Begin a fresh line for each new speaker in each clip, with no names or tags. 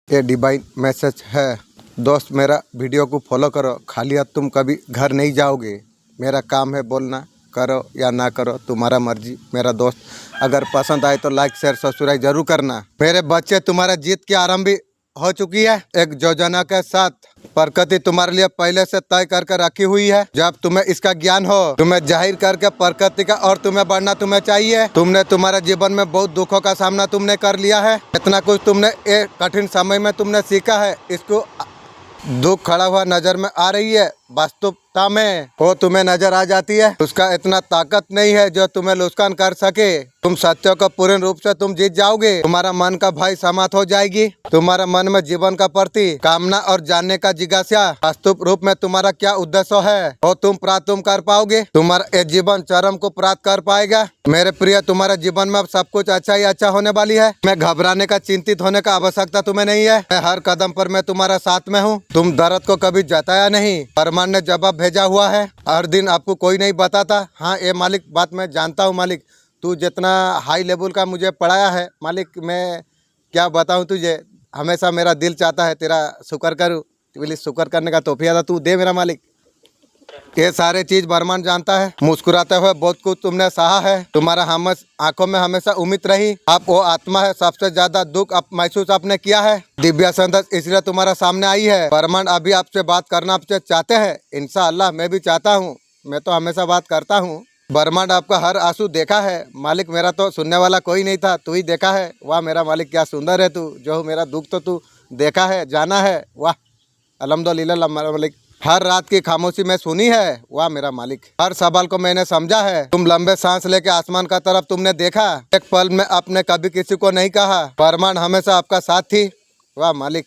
ये divine message है। दोस्त मेरा वीडियो को फॉलो करो, खाली हाथ तुम कभी घर नहीं जाओगे। मेरा काम है बोलना, करो या ना करो तुम्हारा मर्जी। मेरा दोस्त अगर पसंद आए तो लाइक शेयर सब्सक्राइब जरूर करना। मेरे बच्चे तुम्हारा जीत की आरंभ हो चुकी है। एक योजना के साथ प्रकृति तुम्हारे लिए पहले से तय करके रखी हुई है। जब तुम्हें इसका ज्ञान हो, तुम्हें जाहिर करके प्रकृति का और तुम्हें बढ़ना तुम्हें चाहिए। तुमने तुम्हारे जीवन में बहुत दुखों का सामना तुमने कर लिया है। इतना कुछ तुमने एक कठिन समय में तुमने सीखा है। इसको दुख खड़ा हुआ नजर में आ रही है, वास्तविकता में वो तुम्हें नजर आ जाती है। उसका इतना ताकत नहीं है जो तुम्हें नुकसान कर सके। तुम सत्यों को पूर्ण रूप से तुम जीत जाओगे। तुम्हारा मन का भय समाप्त हो जाएगी। तुम्हारा मन में जीवन का प्रति कामना और जानने का जिज्ञासा, वास्तविक रूप में तुम्हारा क्या उद्देश्य है और तुम प्राप्त तुम कर पाओगे। तुम्हारा ये जीवन चरम को प्राप्त कर पाएगा। मेरे प्रिय, तुम्हारे जीवन में अब सब कुछ अच्छा ही अच्छा होने वाली है। मैं घबराने का, चिंतित होने का आवश्यकता तुम्हें नहीं है। मैं हर कदम पर मैं तुम्हारा साथ में हूँ। तुम दर्द को कभी जताया नहीं, परमान ने जवाब भेजा हुआ है। हर दिन आपको कोई नहीं बताता। हाँ, ये मालिक बात मैं जानता हूँ। मालिक, तू जितना हाई लेवल का मुझे पढ़ाया है मालिक, मैं क्या बताऊँ तुझे। हमेशा मेरा दिल चाहता है तेरा शुक्र करूँ। प्लीज शुक्र करने का तौफीक अता तू दे मेरा मालिक। ये सारे चीज बरमान जानता है। मुस्कुराते हुए बहुत कुछ तुमने सहा है। तुम्हारा हम आंखों में हमेशा उम्मीद रही। आप वो आत्मा है, सबसे ज्यादा दुख महसूस आपने किया है। दिव्या संदेश इसलिए तुम्हारा सामने आई है। बरमान अभी आपसे बात करना आपसे चाहते हैं। इंशाअल्लाह मैं भी चाहता हूँ। मैं तो हमेशा बात करता हूँ। बरमान आपका हर आंसू देखा है मालिक। मेरा तो सुनने वाला कोई नहीं था, तू ही देखा है। वाह मेरा मालिक, क्या सुंदर है तू। जो मेरा दुख तो तू देखा है, जाना है। वाह अल्हम्दुलिल्लाह मेरा मालिक। हर रात की खामोशी में सुनी है। वाह मेरा मालिक, हर सवाल को मैंने समझा है। तुम लंबे सांस लेके आसमान का तरफ तुमने देखा। एक पल में आपने कभी किसी को नहीं कहा। फरमान हमेशा आपका साथ थी। वाह मालिक,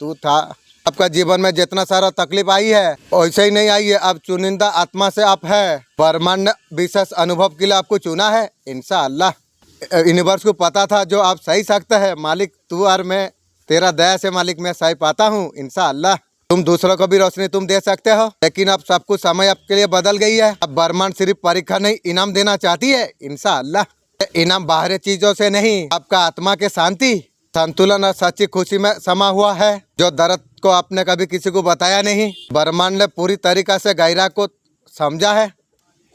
तू था। आपका जीवन में जितना सारा तकलीफ आई है वैसे ही नहीं आई है। अब चुनिंदा आत्मा से आप है। फरमान ने विशेष अनुभव के लिए आपको चुना है। इंशाअल्लाह यूनिवर्स को पता था जो आप सही सकते हैं मालिक। तू और मैं, तेरा दया से मालिक मैं सही पाता हूँ। इंशाअल्लाह तुम दूसरों को भी रोशनी तुम दे सकते हो। लेकिन अब सब कुछ समय आपके लिए बदल गई है। अब बरमान सिर्फ परीक्षा नहीं, इनाम देना चाहती है। इंशाअल्लाह इनाम बाहरी चीजों से नहीं, आपका आत्मा के शांति, संतुलन और सच्ची खुशी में समा हुआ है। जो दर्द को आपने कभी किसी को बताया नहीं, बरमान ने पूरी तरीका से गहरा को समझा है।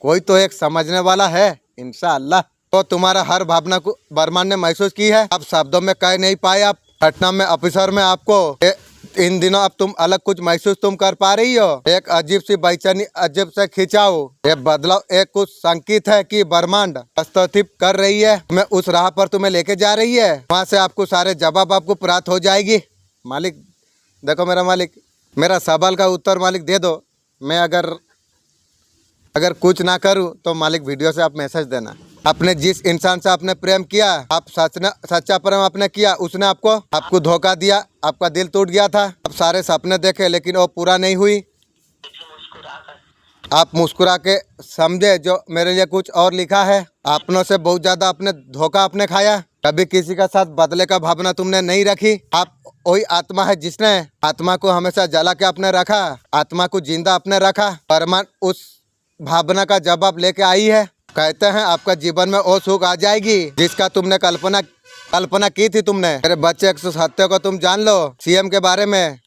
कोई तो एक समझने वाला है। इंशाअल्लाह तो तुम्हारा हर भावना को बरमान ने महसूस की है। आप शब्दों में कह नहीं पाए। आप घटना में ऑफिसर में आपको इन दिनों अब तुम अलग कुछ महसूस तुम कर पा रही हो। एक अजीब सी बेचैनी, अजीब से खिंचाव, ये बदलाव एक कुछ संकेत है कि ब्रह्मांड हस्तक्षेप कर रही है। मैं उस राह पर तुम्हें लेके जा रही है। वहाँ से आपको सारे जवाब आपको प्राप्त हो जाएगी। मालिक देखो मेरा मालिक, मेरा सवाल का उत्तर मालिक दे दो। मैं अगर कुछ ना करूँ तो मालिक वीडियो से आप मैसेज देना। आपने जिस इंसान से आपने प्रेम किया, आप सच्चा प्रेम आपने किया, उसने आपको धोखा दिया, आपका दिल टूट गया था। आप सारे सपने देखे लेकिन वो पूरा नहीं हुई। आप मुस्कुरा के समझे जो मेरे लिए कुछ और लिखा है। अपनों से बहुत ज्यादा आपने धोखा आपने खाया। कभी किसी का साथ बदले का भावना तुमने नहीं रखी। आप वही आत्मा है जिसने आत्मा को हमेशा जला के आपने रखा, आत्मा को जिंदा आपने रखा। परमान उस भावना का जवाब लेके आई है। कहते हैं आपका जीवन में वो सुख आ जाएगी जिसका तुमने कल्पना की थी। तुमने मेरे बच्चे एक सत्य को तुम जान लो। सीएम के बारे में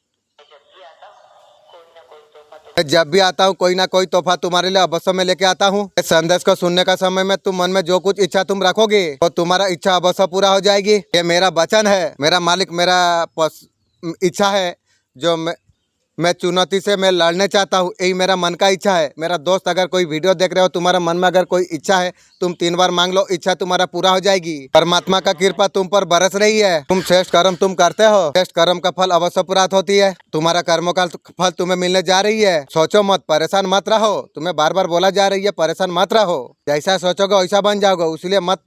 जब भी आता हूँ कोई ना कोई तोहफा तुम्हारे लिए अवश्य में लेके आता हूँ। इस संदेश को सुनने का समय में तुम मन में जो कुछ इच्छा तुम रखोगे तो तुम्हारा इच्छा अवश्य पूरा हो जाएगी। ये मेरा वचन है। मेरा मालिक, मेरा इच्छा है जो मैं चुनौती से मैं लड़ने चाहता हूँ। यही मेरा मन का इच्छा है। मेरा दोस्त, अगर कोई वीडियो देख रहे हो, तुम्हारा मन में अगर कोई इच्छा है, तुम 3 बार मांग लो, इच्छा तुम्हारा पूरा हो जाएगी। परमात्मा का कृपा तुम पर बरस रही है। तुम श्रेष्ठ कर्म तुम करते हो, श्रेष्ठ कर्म का फल अवश्य प्राप्त होती है। तुम्हारा कर्मों का फल तुम्हें मिलने जा रही है। सोचो मत, परेशान मत रहो। तुम्हें बार बार बोला जा रही है परेशान मत रहो। जैसा सोचोगे वैसा बन जाओगे, इसलिए मत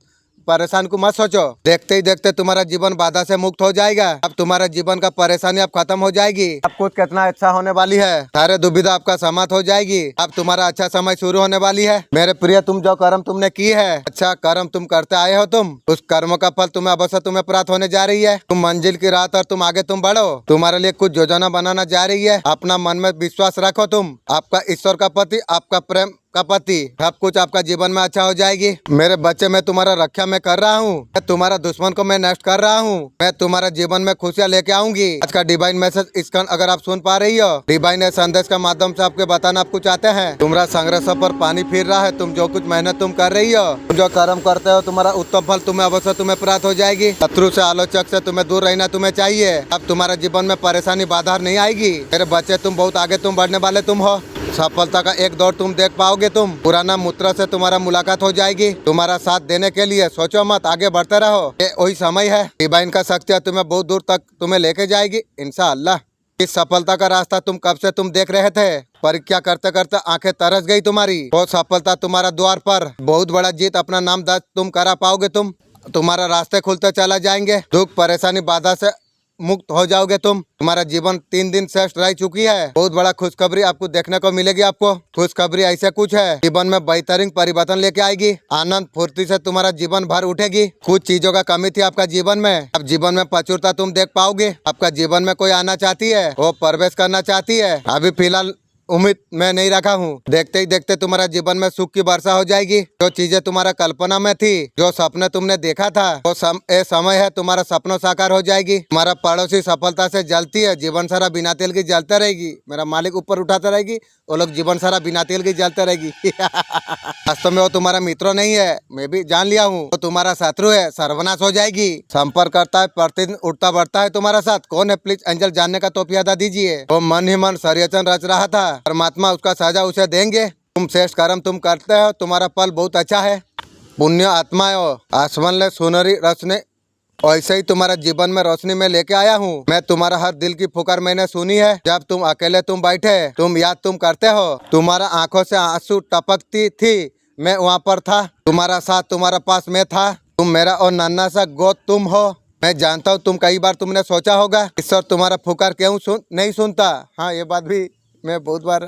परेशान को मत सोचो। देखते ही देखते तुम्हारा जीवन बाधा से मुक्त हो जाएगा। अब तुम्हारा जीवन का परेशानी अब खत्म हो जाएगी। अब कुछ कितना अच्छा होने वाली है। सारे दुविधा आपका समाप्त हो जाएगी। अब तुम्हारा अच्छा समय शुरू होने वाली है। मेरे प्रिय, तुम जो कर्म तुमने की है, अच्छा कर्म तुम करते आए हो, तुम उस कर्म का फल तुम्हें अवश्य तुम्हें प्राप्त होने जा रही है। तुम मंजिल की राह पर तुम आगे तुम बढ़ो। तुम्हारे लिए कुछ योजना बनाना जा रही है। अपना मन में विश्वास रखो। तुम आपका ईश्वर का प्रति आपका प्रेम आपका पति, सब कुछ आपका जीवन में अच्छा हो जाएगी। मेरे बच्चे, मैं तुम्हारा रक्षा में कर रहा हूँ, मैं तुम्हारा दुश्मन को मैं नष्ट कर रहा हूँ, मैं तुम्हारा जीवन में खुशियाँ लेके आऊंगी। आज का डिवाइन मैसेज इसका अगर आप सुन पा रही हो, डिवाइन संदेश का माध्यम से आपके बताना आपको चाहते हैं, तुम्हारा संघर्ष पर पानी फिर रहा है। तुम जो कुछ मेहनत तुम कर रही हो, तुम जो कर्म करते हो, तुम्हारा उत्तम फल तुम्हें अवश्य तुम्हें प्राप्त हो जाएगी। शत्रु से, आलोचक से तुम्हें दूर रहना तुम्हें चाहिए। अब तुम्हारा जीवन में परेशानी बाधा नहीं आएगी। मेरे बच्चे, तुम बहुत आगे तुम बढ़ने वाले तुम हो। सफलता का एक दौर तुम देख पाओगे। तुम पुराना मित्र से तुम्हारा मुलाकात हो जाएगी। तुम्हारा साथ देने के लिए सोचो मत, आगे बढ़ते रहो। ये वही समय है। डिवाइन का शक्ति तुम्हें बहुत दूर तक तुम्हें लेके जाएगी इंशाअल्लाह। इस सफलता का रास्ता तुम कब से तुम देख रहे थे। परीक्षा करते करते आंखें तरस गई तुम्हारी। वो सफलता तुम्हारा द्वार पर, बहुत बड़ा जीत, अपना नाम दर्ज तुम करा पाओगे। तुम्हारा रास्ते खुलते चला जाएंगे। दुख, परेशानी, बाधा से मुक्त हो जाओगे। तुम्हारा जीवन 3 दिन श्रेष्ठ रह चुकी है। बहुत बड़ा खुशखबरी आपको देखने को मिलेगी। आपको खुशखबरी ऐसे कुछ है, जीवन में बेहतरीन परिवर्तन लेके आएगी। आनंद फुर्ती से तुम्हारा जीवन भर उठेगी। कुछ चीजों का कमी थी आपका जीवन में, अब जीवन में प्रचुरता तुम देख पाओगे। आपका जीवन में कोई आना चाहती है, वो प्रवेश करना चाहती है। अभी फिलहाल उम्मीद मैं नहीं रखा हूँ। देखते ही देखते तुम्हारा जीवन में सुख की वर्षा हो जाएगी। जो चीजें तुम्हारा कल्पना में थी, जो सपने तुमने देखा था, वो समय है तुम्हारा सपनों साकार हो जाएगी। तुम्हारा पड़ोसी सफलता से जलती है, जीवन सारा बिना तेल की जलते रहेगी। मेरा मालिक ऊपर उठाता रहेगी, वो लोग जीवन सारा बिना तेल की जलते रहेगी। वास्तव में वो तुम्हारा मित्र नहीं है, मैं भी जान लिया हूँ। वो तुम्हारा शत्रु है, सर्वनाश हो जाएगी। संपर्क करता है, प्रतिदिन उठता बढ़ता है तुम्हारा साथ। कौन है, प्लीज एंजल जानने का तौफीक अदा दीजिए। वो मन ही मन षड्यंत्र रच रहा था, परमात्मा उसका सजा उसे देंगे। तुम श्रेष्ठ कर्म तुम करते हो, तुम्हारा फल बहुत अच्छा है। पुण्य आत्मा हो, आसमान ले सुनहरी रोशनी, ऐसे ही तुम्हारा जीवन में रोशनी में लेके आया हूँ। मैं तुम्हारा हर दिल की पुकार मैंने सुनी है। जब तुम अकेले तुम बैठे, तुम याद तुम करते हो, तुम्हारा आंखों से आंसू टपकती थी, मैं वहाँ पर था। तुम्हारा साथ तुम्हारा पास मैं था। तुम मेरा और नन्हा सा गोद तुम हो। मैं जानता हूँ तुम कई बार तुमने सोचा होगा, ईश्वर तुम्हारा पुकार क्यों नहीं सुनता। हाँ, ये बात भी मैं बहुत बार,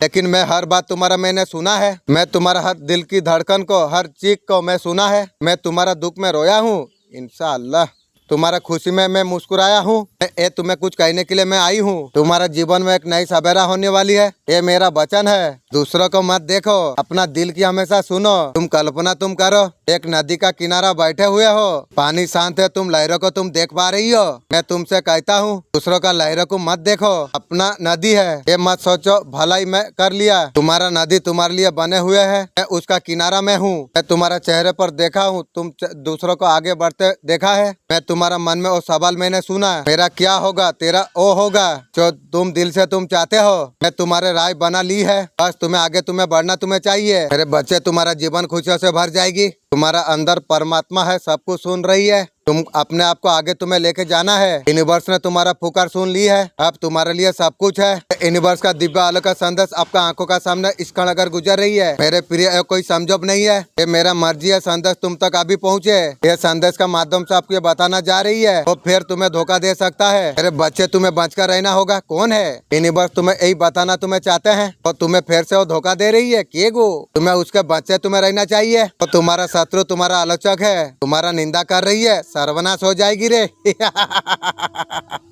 लेकिन मैं हर बात तुम्हारा मैंने सुना है। मैं तुम्हारा हर दिल की धड़कन को, हर चीख को मैं सुना है। मैं तुम्हारा दुख में रोया हूँ, इंशाअल्लाह तुम्हारा खुशी में मैं मुस्कुराया हूँ। ये तुम्हें कुछ कहने के लिए मैं आई हूँ। तुम्हारा जीवन में एक नई सवेरा होने वाली है, ये मेरा वचन है। दूसरों को मत देखो, अपना दिल की हमेशा सुनो। तुम कल्पना तुम करो, एक नदी का किनारा बैठे हुए हो, पानी शांत है, तुम लहरों को तुम देख पा रही हो। मैं तुमसे कहता हूँ, दूसरों का लहरों को मत देखो, अपना नदी है। ये मत सोचो भलाई मैं कर लिया। तुम्हारा नदी तुम्हारे लिए बने हुए है, मैं उसका किनारा में हूँ। मैं तुम्हारा चेहरे पर देखा हूँ, तुम दूसरों को आगे बढ़ते देखा है। मैं तुम्हारा मन में वो सवाल मैंने सुना, मेरा क्या होगा, तेरा ओ होगा, जो तुम दिल से तुम चाहते हो। मैं तुम्हारे राय बना ली है, बस तुम्हें आगे तुम्हें बढ़ना तुम्हें चाहिए। मेरे बच्चे, तुम्हारा जीवन खुशियों से भर जाएगी। तुम्हारा अंदर परमात्मा है, सब कुछ सुन रही है। तुम अपने आप को आगे तुम्हें लेके जाना है। यूनिवर्स ने तुम्हारा पुकार सुन ली है, अब तुम्हारे लिए सब कुछ है। यूनिवर्स का दिव्य आलोक का संदेश आपका आंखों का सामने इस क्षण अगर गुजर रही है, मेरे प्रिय, कोई समझौता नहीं है, ये मेरा मर्जी है। संदेश तुम तक अभी पहुँचे, ये संदेश का माध्यम से आपको ये बताना जा रही है, वो फिर तुम्हें धोखा दे सकता है। मेरे बच्चे, तुम्हें बचकर रहना होगा। कौन है, यूनिवर्स तुम्हें यही बताना तुम्हें चाहते हैं, और तुम्हें फिर से वो धोखा दे रही है। केगो, तुम्हें उसके बच्चे तुम्हें रहना चाहिए, और तुम्हारा शत्रु तुम्हारा आलोचक है, तुम्हारा निंदा कर रही है, सर्वनाश हो जाएगी रे।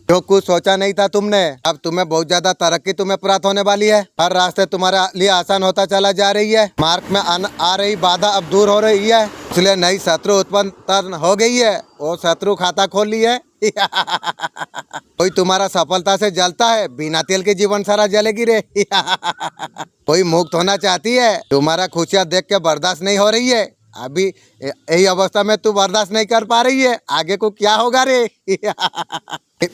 जो कुछ सोचा नहीं था तुमने, अब तुम्हें बहुत ज्यादा तरक्की तुम्हें प्राप्त होने वाली है। हर रास्ते तुम्हारे लिए आसान होता चला जा रही है। मार्ग में आ रही बाधा अब दूर हो रही है, इसलिए नई शत्रु उत्पन्न हो गई है। वो शत्रु खाता खोल ली है। कोई तुम्हारा सफलता से जलता है, बिना तेल के जीवन सारा जलेगी रे। कोई मुक्त होना चाहती है, तुम्हारा खुशियाँ देख के बर्दाश्त नहीं हो रही है। अभी यही अवस्था में तू बर्दाश्त नहीं कर पा रही है, आगे को क्या होगा रे।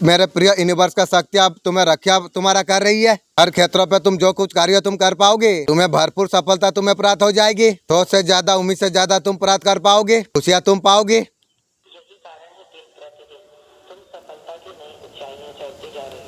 मेरे प्रिय, यूनिवर्स का शक्ति अब तुम्हें रक्षा तुम्हारा कर रही है। हर क्षेत्रों पे तुम जो कुछ कार्य तुम कर पाओगे, तुम्हें भरपूर सफलता तुम्हें प्राप्त हो जाएगी। सोच से ज्यादा, उम्मीद से ज्यादा तुम प्राप्त कर पाओगे, खुशियाँ तुम पाओगे।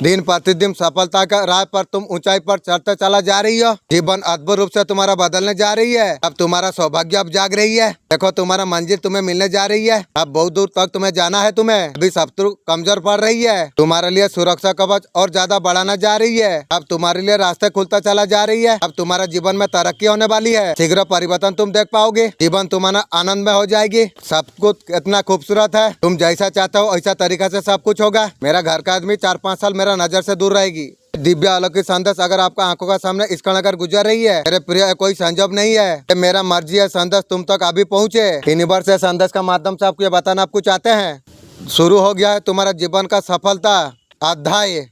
दिन प्रतिदिन सफलता का राह पर तुम ऊंचाई पर चढ़ते चला जा रही हो। जीवन अद्भुत रूप से तुम्हारा बदलने जा रही है। अब तुम्हारा सौभाग्य अब जाग रही है। देखो, तुम्हारा मंजिल तुम्हें मिलने जा रही है। अब बहुत दूर तक तुम्हें जाना है। तुम्हें अभी शत्रु कमजोर पड़ रही है, तुम्हारे लिए सुरक्षा कवच और ज्यादा बढ़ाना जा रही है। अब तुम्हारे लिए रास्ते खुलता चला जा रही है। अब तुम्हारा जीवन में तरक्की होने वाली है, शीघ्र परिवर्तन तुम देख पाओगे। जीवन तुम्हारा आनंद में हो जाएगी। सब कुछ इतना खूबसूरत है, तुम जैसा चाहते हो वैसा तरीका से सब कुछ होगा। मेरा घर घर का आदमी 4-5 साल मेरा नजर से दूर रहेगी। दिव्य अलौकिक संदेश अगर आपका आंखों का सामने इस क्षण अगर गुजर रही है, मेरे प्रिय कोई संजोग नहीं है, ये मेरा मर्जी है संदेश तुम तक अभी पहुँचे। यूनिवर्स से संदेश का माध्यम से आपको ये बताना आपको चाहते हैं। शुरू हो गया है तुम्हारा जीवन का सफलता अध्याय।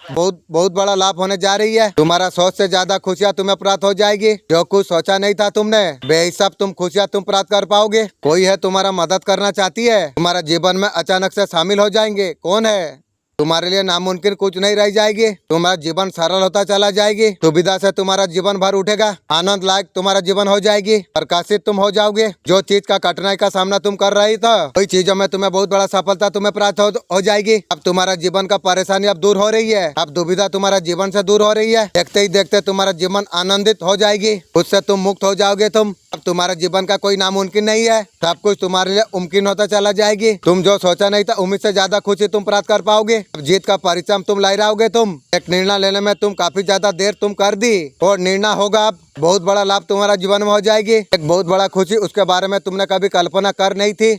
बहुत बहुत बड़ा लाभ होने जा रही है। तुम्हारा सोच से ज्यादा खुशियाँ तुम्हें प्राप्त हो जाएगी। जो कुछ सोचा नहीं था तुमने, बेहिसाब तुम खुशियाँ तुम प्राप्त कर पाओगे। कोई है तुम्हारा मदद करना चाहती है, तुम्हारा जीवन में अचानक से शामिल हो जाएंगे। कौन है? तुम्हारे लिए नामुमकिन कुछ नहीं रह जाएगी। तुम्हारा जीवन सरल होता चला जाएगी। सुविधा से तुम्हारा जीवन भर उठेगा। आनंद लायक तुम्हारा जीवन हो जाएगी। प्रकाशित तुम हो जाओगे। जो चीज का कठिनाई का सामना तुम कर रही था, वही चीजों में तुम्हें बहुत बड़ा सफलता तुम्हें प्राप्त हो जाएगी। अब तुम्हारा जीवन का परेशानी अब दूर हो रही है। अब दुविधा तुम्हारा जीवन से दूर हो रही है। देखते ही देखते तुम्हारा जीवन आनंदित हो जाएगी। उससे तुम मुक्त हो जाओगे। तुम अब तुम्हारा जीवन का कोई नामुमकिन नहीं है। सब कुछ तुम्हारे लिए मुमकिन होता चला जाएगी। तुम जो सोचा नहीं था, उम्मीद से ज्यादा खुशी तुम प्राप्त कर पाओगे। अब जीत का परिचय तुम ला रहोगे। तुम एक निर्णय लेने में तुम काफी ज्यादा देर तुम कर दी और निर्णय होगा। अब बहुत बड़ा लाभ तुम्हारा जीवन में हो जाएगी। एक बहुत बड़ा खुशी, उसके बारे में तुमने कभी कल्पना कर नहीं थी।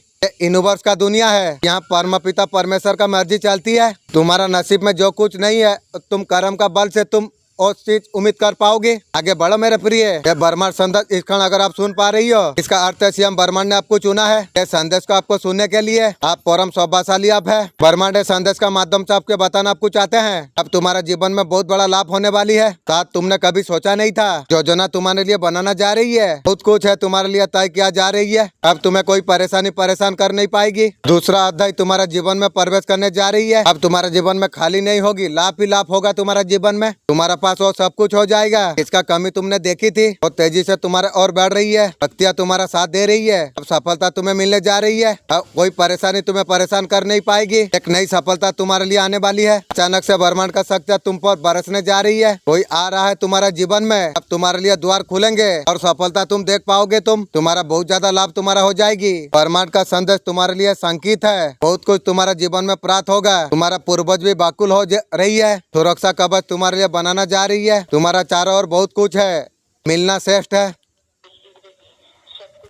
यूनिवर्स का दुनिया है, यहाँ परमपिता परमेश्वर का मर्जी चलती है। तुम्हारा नसीब में जो कुछ नहीं है, तुम कर्म का बल से तुम और चीज उम्मीद कर पाओगे। आगे बढ़ो मेरे प्रिय। ये ब्रह्मांड संदेश इस क्षण अगर आप सुन पा रही हो, इसका अर्थ है स्वयं ब्रह्मांड ने आपको चुना है ये संदेश को आपको सुनने के लिए। आप परम सौभाग्यशाली आप है। ब्रह्मांड संदेश का माध्यम से आपके बताना आपको चाहते हैं। अब तुम्हारा जीवन में बहुत बड़ा लाभ होने वाली है। साथ तुमने कभी सोचा नहीं था। योजना तुम्हारे लिए बनाना जा रही है। बहुत कुछ है तुम्हारे लिए तय किया जा रही है। अब तुम्हें कोई परेशान कर नहीं पाएगी। दूसरा अध्याय तुम्हारा जीवन में प्रवेश करने जा रही है। अब तुम्हारा जीवन में खाली नहीं होगी, लाभ ही लाभ होगा तुम्हारा जीवन में। तुम्हारा वो सब कुछ हो जाएगा। इसका कमी तुमने देखी थी और तेजी से तुम्हारे और बढ़ रही है। शक्तियाँ तुम्हारा साथ दे रही है। अब सफलता तुम्हें मिलने जा रही है। अब कोई परेशानी तुम्हें परेशान कर नहीं पाएगी। एक नई सफलता तुम्हारे लिए आने वाली है। अचानक से ब्रह्मांड का शक्तियाँ तुम पर बरसने जा रही है। कोई आ रहा है तुम्हारा जीवन में। अब तुम्हारे लिए द्वार खुलेंगे और सफलता तुम देख पाओगे। तुम्हारा बहुत ज्यादा लाभ तुम्हारा हो जाएगी। ब्रह्मांड का संदेश तुम्हारे लिए संकेत है। बहुत कुछ तुम्हारा जीवन में प्राप्त होगा। तुम्हारा पूर्वज भी बाकुल हो रही है। सुरक्षा कवच तुम्हारे लिए बनाना जा रही है। तुम्हारा चारों ओर बहुत कुछ है। मिलना श्रेष्ठ है।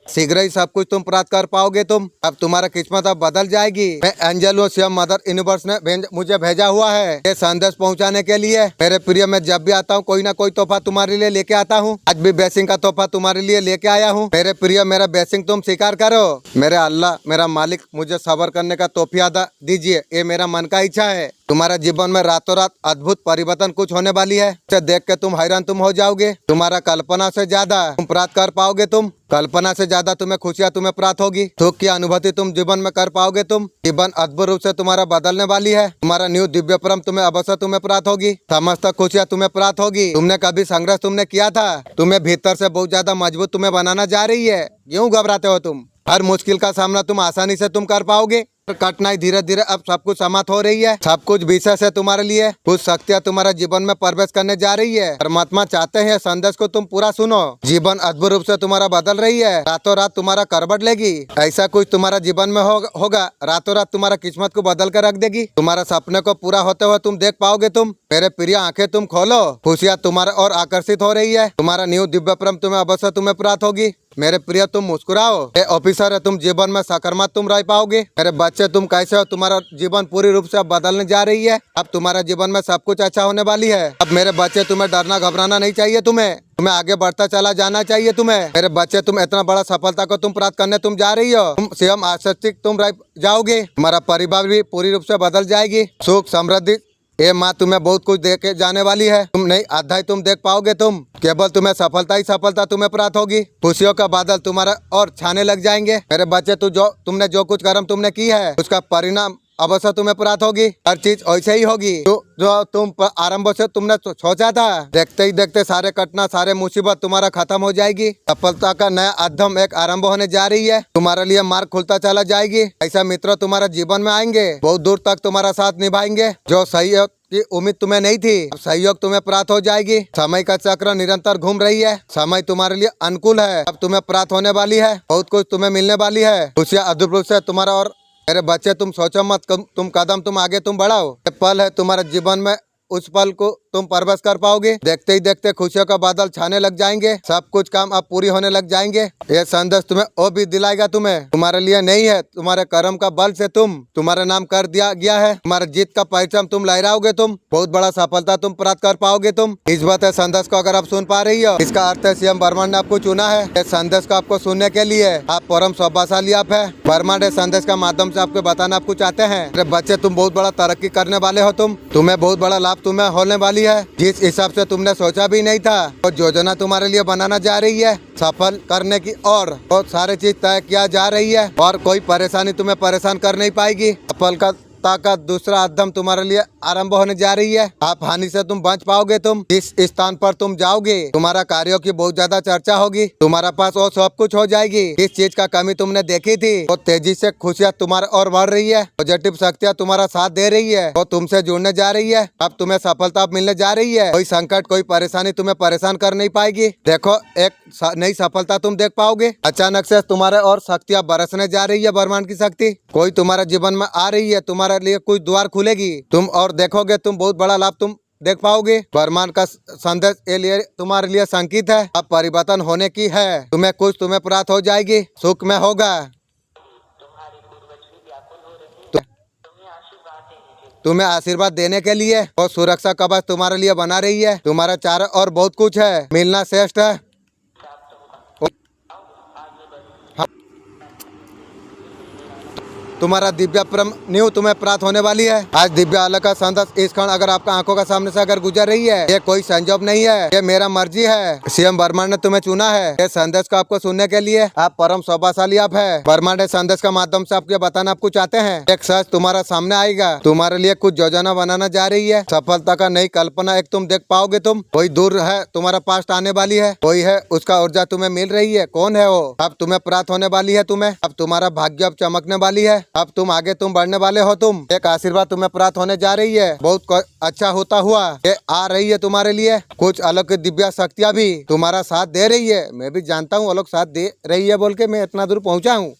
शीघ्र ही सब कुछ तुम प्राप्त कर पाओगे। अब तुम्हारा किस्मत अब बदल जाएगी। मैं एंजल हूँ, स्वयं मदर यूनिवर्स ने मुझे भेजा हुआ है ये संदेश पहुंचाने के लिए। मेरे प्रिय, मैं जब भी आता हूँ कोई ना कोई तोहफा तुम्हारे लिए लेके आता हूँ। आज भी ब्लेसिंग का तोहफा तुम्हारे लिए लेके आया हूँ। मेरे प्रिय, मेरा ब्लेसिंग तुम स्वीकार करो। मेरे अल्लाह, मेरा मालिक, मुझे सब्र करने का तोहफा अदा दीजिए। ये मेरा मन का इच्छा है। तुम्हारा जीवन में रातों रात अद्भुत परिवर्तन कुछ होने वाली है। इसे देख के तुम हैरान तुम हो जाओगे। तुम्हारा कल्पना से ज्यादा तुम प्राप्त कर पाओगे। कल्पना से ज्यादा तुम्हें खुशियाँ तुम्हें प्राप्त होगी। सुख की अनुभूति तुम जीवन में कर पाओगे। जीवन अद्भुत रूप से तुम्हारा बदलने वाली है। तुम्हारा न्यू दिव्य परम तुम्हें अवश्य तुम्हें प्राप्त होगी। समस्त खुशियाँ तुम्हें प्राप्त होगी। तुमने कभी संघर्ष तुमने किया था, तुम्हें भीतर से बहुत ज्यादा मजबूत तुम्हें बनाना जा रही है। क्यों घबराते हो तुम? हर मुश्किल का सामना तुम आसानी से तुम कर पाओगे। कठिनाई धीरे धीरे अब सब कुछ समाप्त हो रही है। सब कुछ विशेष है तुम्हारे लिए। कुछ शक्तियाँ तुम्हारे जीवन में प्रवेश करने जा रही है। परमात्मा चाहते हैं संदेश को तुम पूरा सुनो। जीवन अद्भुत रूप से तुम्हारा बदल रही है। रातों रात तुम्हारा करवट लेगी। ऐसा कुछ तुम्हारा जीवन में होगा। रातों रात तुम्हारा किस्मत को बदल कर रख देगी। तुम्हारा सपने को पूरा होते हुए तुम देख पाओगे। मेरे प्रिय, आंखें तुम खोलो। खुशियाँ तुम्हारे और आकर्षित हो रही है। तुम्हारा न्यू दिव्य परम तुम्हें अवश्य तुम्हें प्राप्त होगी। मेरे प्रिय, तुम मुस्कुराओ। ये ऑफिसर है, तुम जीवन में सकारात्मक तुम रह पाओगे। मेरे बच्चे, तुम कैसे हो? तुम्हारा जीवन पूरी रूप से अब बदलने जा रही है। अब तुम्हारा जीवन में सब कुछ अच्छा होने वाली है। अब मेरे बच्चे, तुम्हें डरना घबराना नहीं चाहिए। तुम्हें आगे बढ़ता चला जाना चाहिए। मेरे बच्चे, तुम इतना बड़ा सफलता को तुम प्राप्त करने तुम जा रही हो। तुम स्वयं आश्चर्यचकित तुम रह जाओगे। तुम्हारा परिवार भी पूरी रूप से बदल जाएगी। सुख समृद्धि ये माँ तुम्हें बहुत कुछ दे के जाने वाली है। तुम नई अध्याय तुम देख पाओगे। केवल तुम्हें सफलता ही सफलता तुम्हें प्राप्त होगी। खुशियों का बादल तुम्हारा और छाने लग जाएंगे। मेरे बच्चे, तुमने जो कुछ कर्म तुमने की है, उसका परिणाम अवश्य तुम्हें प्राप्त होगी। हर चीज ऐसे ही होगी जो तुम आरंभ से तुमने सोचा था। देखते ही देखते सारे कटना, सारे मुसीबत तुम्हारा खत्म हो जाएगी। सफलता का नया अध्यम एक आरंभ होने जा रही है। तुम्हारे लिए मार्ग खुलता चला जाएगी। ऐसा मित्र तुम्हारा जीवन में आएंगे, बहुत दूर तक तुम्हारा साथ निभाएंगे। जो सहयोग की उम्मीद तुम्हें नहीं थी, अब सहयोग तुम्हें प्राप्त हो जाएगी। समय का चक्र निरंतर घूम रही है। समय तुम्हारे लिए अनुकूल है। अब तुम्हें प्राप्त होने वाली है। बहुत कुछ तुम्हें मिलने वाली है। खुशियाँ अद्भुत रूप से तुम्हारा। और मेरे बच्चे, तुम सोचो मत, तुम कदम तुम आगे तुम बढ़ाओ। ये पल है तुम्हारे जीवन में, उस पल को तुम परवश कर पाओगे। देखते ही देखते खुशियों का बादल छाने लग जाएंगे, सब कुछ काम अब पूरी होने लग जाएंगे। ये संदेश तुम्हें और भी दिलाएगा, तुम्हें तुम्हारे लिए नहीं है, तुम्हारे कर्म का बल से तुम्हारा नाम कर दिया गया है। तुम्हारे जीत का परिचम तुम लहराओगे, तुम बहुत बड़ा सफलता तुम प्राप्त कर पाओगे। तुम इस बात है संदेश को अगर आप सुन पा रही हो, इसका अर्थ है सीएम ब्रह्मांड ने आपको चुना है इस संदेश को आपको सुनने के लिए। आप परम सौभाग्यशाली आप है। ब्रह्मांड इस संदेश का माध्यम से आपको बताना आपको चाहते हैं, अरे बच्चे तुम बहुत बड़ा तरक्की करने वाले हो, तुम्हें बहुत बड़ा लाभ तुम्हें होने वाली है, जिस हिसाब से तुमने सोचा भी नहीं था। और योजना तुम्हारे लिए बनाना जा रही है सफल करने की, और बहुत सारी चीज तय किया जा रही है, और कोई परेशानी तुम्हें परेशान कर नहीं पाएगी। सफलता का दूसरा अध्ययन तुम्हारे लिए आरंभ होने जा रही है। आप हानि से तुम बच पाओगे। तुम जिस स्थान पर तुम जाओगे, तुम्हारा कार्यों की बहुत ज्यादा चर्चा होगी, तुम्हारे पास और सब कुछ हो जाएगी। इस चीज का कमी तुमने देखी थी, वो तेजी से खुशियाँ तुम्हारे और बढ़ रही है, पॉजिटिव शक्तियाँ तुम्हारा साथ दे रही है, वो तुमसे जुड़ने जा रही है। अब तुम्हें सफलता मिलने जा रही है। कोई संकट कोई परेशानी तुम्हें परेशान कर नहीं पाएगी। देखो एक नई सफलता तुम देख पाओगे। अचानक से तुम्हारे और शक्तियाँ बरसने जा रही है, ब्रह्मांड की शक्ति कोई तुम्हारे जीवन में आ रही है, तुम्हारे लिए कुछ द्वार खुलेगी, तुम और देखोगे, तुम बहुत बड़ा लाभ तुम देख पाओगे। ब्रह्मांड का संदेश ये लिए तुम्हारे लिए संकेत है, अब परिवर्तन होने की है, तुम्हें प्राप्त हो जाएगी, सुख में होगा। तुम्हें आशीर्वाद देने के लिए और सुरक्षा कवच तुम्हारे लिए बना रही है, तुम्हारे चारों और बहुत कुछ है, मिलना श्रेष्ठ है। तुम्हारा दिव्य परम न्यू तुम्हें प्राप्त होने वाली है। आज दिव्य अलग का संदेश इस क्षण अगर आपका आंखों का सामने से अगर गुजर रही है, ये कोई संजोग नहीं है, ये मेरा मर्जी है। सीएम ब्रह्मांड ने तुम्हें चुना है ये संदेश को आपको सुनने के लिए। आप परम सौभाग्यशाली आप है। ब्रह्मांड संदेश का माध्यम से आपको बताना आपको चाहते हैं, एक सच तुम्हारा सामने आएगा, तुम्हारे लिए कुछ योजना बनाना जा रही है, सफलता का नई कल्पना एक तुम देख पाओगे। तुम कोई दूर है, तुम्हारा पास आने वाली है, कोई है उसका ऊर्जा तुम्हें मिल रही है, कौन है वो, अब तुम्हें प्राप्त होने वाली है। तुम्हें अब तुम्हारा भाग्य अब चमकने वाली है, अब तुम आगे तुम बढ़ने वाले हो। तुम एक आशीर्वाद तुम्हें प्राप्त होने जा रही है, बहुत अच्छा होता हुआ ये आ रही है तुम्हारे लिए। कुछ अलग दिव्य शक्तियाँ भी तुम्हारा साथ दे रही है। मैं भी जानता हूँ अलग साथ दे रही है बोल के मैं इतना दूर पहुँचा हूँ।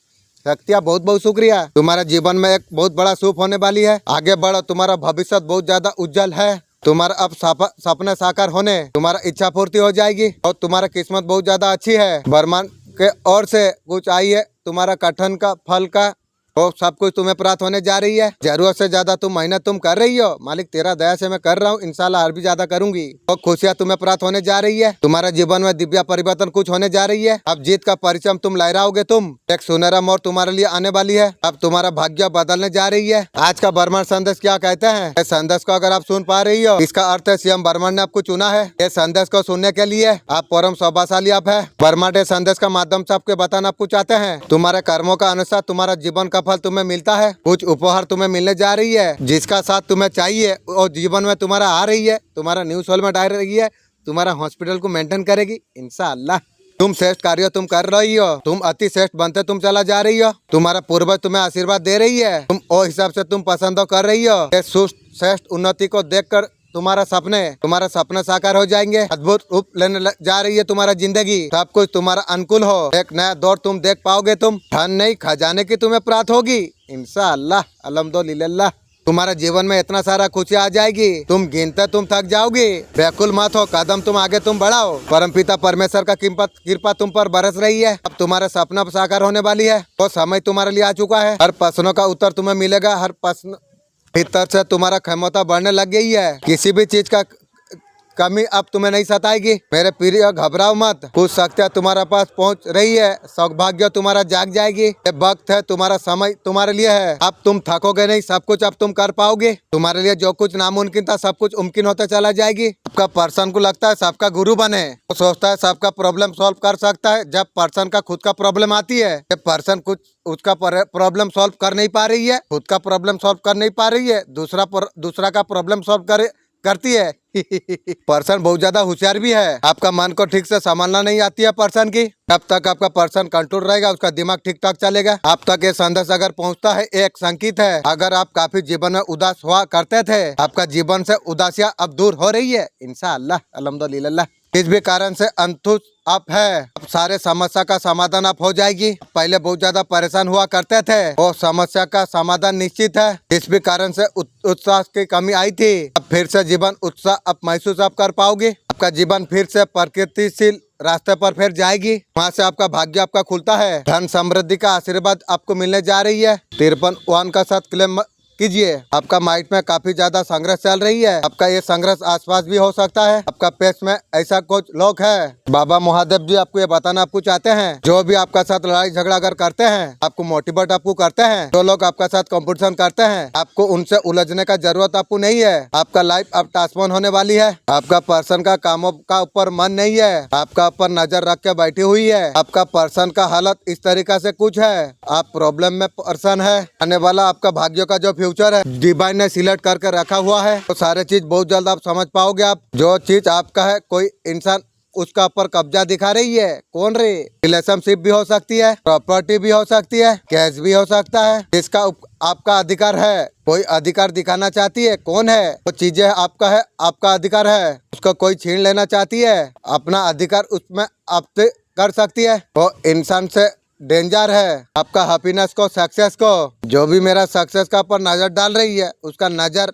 शक्तियाँ बहुत बहुत शुक्रिया। तुम्हारे जीवन में एक बहुत बड़ा शुभ होने वाली है, आगे बढ़ो, तुम्हारा भविष्य बहुत ज्यादा उज्जवल है। तुम्हारा अब सपने साकार होने, तुम्हारा इच्छा पूर्ति हो जाएगी, और तुम्हारा किस्मत बहुत ज्यादा अच्छी है। ब्रह्मांड के ओर से कुछ आई है, तुम्हारा कठिन का फल का वो सब कुछ तुम्हें प्राप्त होने जा रही है। जरूरत से ज्यादा तुम मेहनत तुम कर रही हो, मालिक तेरा दया से मैं कर रहा हूँ, इंशाल्लाह और भी ज्यादा करूंगी। और खुशियाँ तुम्हें प्राप्त होने जा रही है, तुम्हारे जीवन में दिव्य परिवर्तन कुछ होने जा रही है। अब जीत का परिचम तुम लहराओगे, तुम एक सुनहरा मोड़ तुम्हारे लिए आने वाली है, अब तुम्हारा भाग्य बदलने जा रही है। आज का ब्रह्मांड संदेश क्या कहते हैं, इस संदेश को अगर आप सुन पा रही हो, इसका अर्थ है सीएम ब्रह्मांड ने आपको चुना है इस संदेश को सुनने के लिए। आप परम सौभाग्यशाली आप है। ब्रह्मांड इस संदेश का माध्यम से आपको बताना आपको चाहते हैं, तुम्हारे कर्मों का अनुसार तुम्हारा जीवन का फल तुम्हें मिलता है, कुछ उपहार तुम्हें मिलने जा रही है, जिसका साथ तुम्हें चाहिए और जीवन में तुम्हारा आ रही है, तुम्हारा न्यू सोल में आ रही है, तुम्हारा हॉस्पिटल को मेंटेन करेगी इंशाअल्लाह। तुम श्रेष्ठ कार्य तुम कर रही हो, तुम अति श्रेष्ठ बनते तुम चला जा रही हो, तुम्हारा पूर्वज तुम्हें आशीर्वाद दे रही है, तुम उस हिसाब से तुम पसंद कर रही हो। श्रेष्ठ उन्नति को देखकर तुम्हारा सपने साकार हो जाएंगे, अद्भुत रूप लेने जा रही है तुम्हारा जिंदगी, सब कुछ तुम्हारा अनुकूल हो, एक नया दौर तुम देख पाओगे। तुम धन नहीं खजाने की तुम्हें प्राप्त होगी इंशाअल्लाह अल्हम्दुलिल्लाह। तुम्हारे जीवन में इतना सारा खुशी आ जाएगी, तुम गिनते तुम थक जाओगे। व्याकुल मत हो, कदम तुम आगे तुम बढ़ाओ, परमपिता परमेश्वर का कृपा तुम पर बरस रही है। अब तुम्हारा सपना साकार होने वाली है, वो समय तुम्हारे लिए आ चुका है, हर प्रश्नों का उत्तर तुम्हें मिलेगा, हर प्रश्न भीतर से तुम्हारा क्षमता बढ़ने लग गई है, किसी भी चीज का कमी अब तुम्हें नहीं सताएगी। मेरे प्रिय घबराओ मत, कुछ शक्तियाँ तुम्हारे पास पहुंच रही है, सौभाग्य तुम्हारा जाग जाएगी। ये वक्त है, तुम्हारा समय तुम्हारे लिए है, अब तुम थकोगे नहीं, सब कुछ अब तुम कर पाओगे। तुम्हारे लिए जो कुछ नामुमकिन था सब कुछ मुमकिन होता चला जाएगी। आपका पर्सन को लगता है सबका गुरु बने, वो सोचता है सबका प्रॉब्लम सॉल्व कर सकता है। जब पर्सन का खुद का प्रॉब्लम आती है, जब पर्सन कुछ उसका प्रॉब्लम सॉल्व कर नहीं पा रही है, खुद का प्रॉब्लम सॉल्व कर नहीं पा रही है, दूसरा का प्रॉब्लम सॉल्व करती है। पर्सन बहुत ज्यादा होशियार भी है, आपका मन को ठीक से संभालना नहीं आती है पर्सन की। जब तक आपका पर्सन कंट्रोल रहेगा, उसका दिमाग ठीक ठाक चलेगा। आप तक ये संदेश अगर पहुंचता है, एक संकेत है। अगर आप काफी जीवन में उदास हुआ करते थे, आपका जीवन से उदासियां अब दूर हो रही है इंशाअल्लाह अल्हम्दुलिल्लाह। किस भी कारण से अंतुष आप है, अब सारे समस्या का समाधान आप हो जाएगी। पहले बहुत ज्यादा परेशान हुआ करते थे, वो समस्या का समाधान निश्चित है। किस भी कारण से उत्साह की कमी आई थी, अब फिर से जीवन उत्साह आप महसूस आप कर पाओगे। आपका जीवन फिर से प्रकृतिशील रास्ते पर फिर जाएगी। वहाँ से आपका भाग्य आपका खुलता है, धन समृद्धि का आशीर्वाद आपको मिलने जा रही है। 53 का साथ क्लेम कीजिए। आपका माइंड में काफी ज्यादा संघर्ष चल रही है, आपका ये संघर्ष आसपास भी हो सकता है। आपका पेट में ऐसा कुछ लोग है, बाबा महादेव जी आपको ये बताना आपको चाहते हैं, जो भी आपका साथ लड़ाई झगड़ा अगर करते हैं, आपको मोटिवेट आपको करते हैं, जो लोग आपका साथ कंपटीशन करते हैं, आपको उनसे उलझने का जरूरत आपको नहीं है। आपका लाइफ अब टास्कपोन होने वाली है। आपका पर्सन का कामों का ऊपर मन नहीं है, आपका ऊपर नजर रख के बैठी हुई है। आपका पर्सन का हालत इस तरीका से कुछ है, आप प्रॉब्लम में पर्सन है। आने वाला आपका भाग्य का जो फ्यूचर है डिवाइन ने सिलेक्ट करके रखा हुआ है, तो सारे चीज बहुत जल्द आप समझ पाओगे। आप जो चीज आपका है, कोई इंसान उसका ऊपर कब्जा दिखा रही है, कौन रे? रिलेशनशिप भी हो सकती है, प्रॉपर्टी भी हो सकती है, कैश भी हो सकता है, जिसका आपका अधिकार है। कोई अधिकार दिखाना चाहती है, कौन है? वो चीजें आपका है, आपका अधिकार है, उसको कोई छीन लेना चाहती है, अपना अधिकार उसमें आपसे कर सकती है। वो इंसान से डेंजर है आपका हैप्पीनेस को, सक्सेस को। जो भी मेरा सक्सेस का पर नजर डाल रही है, उसका नजर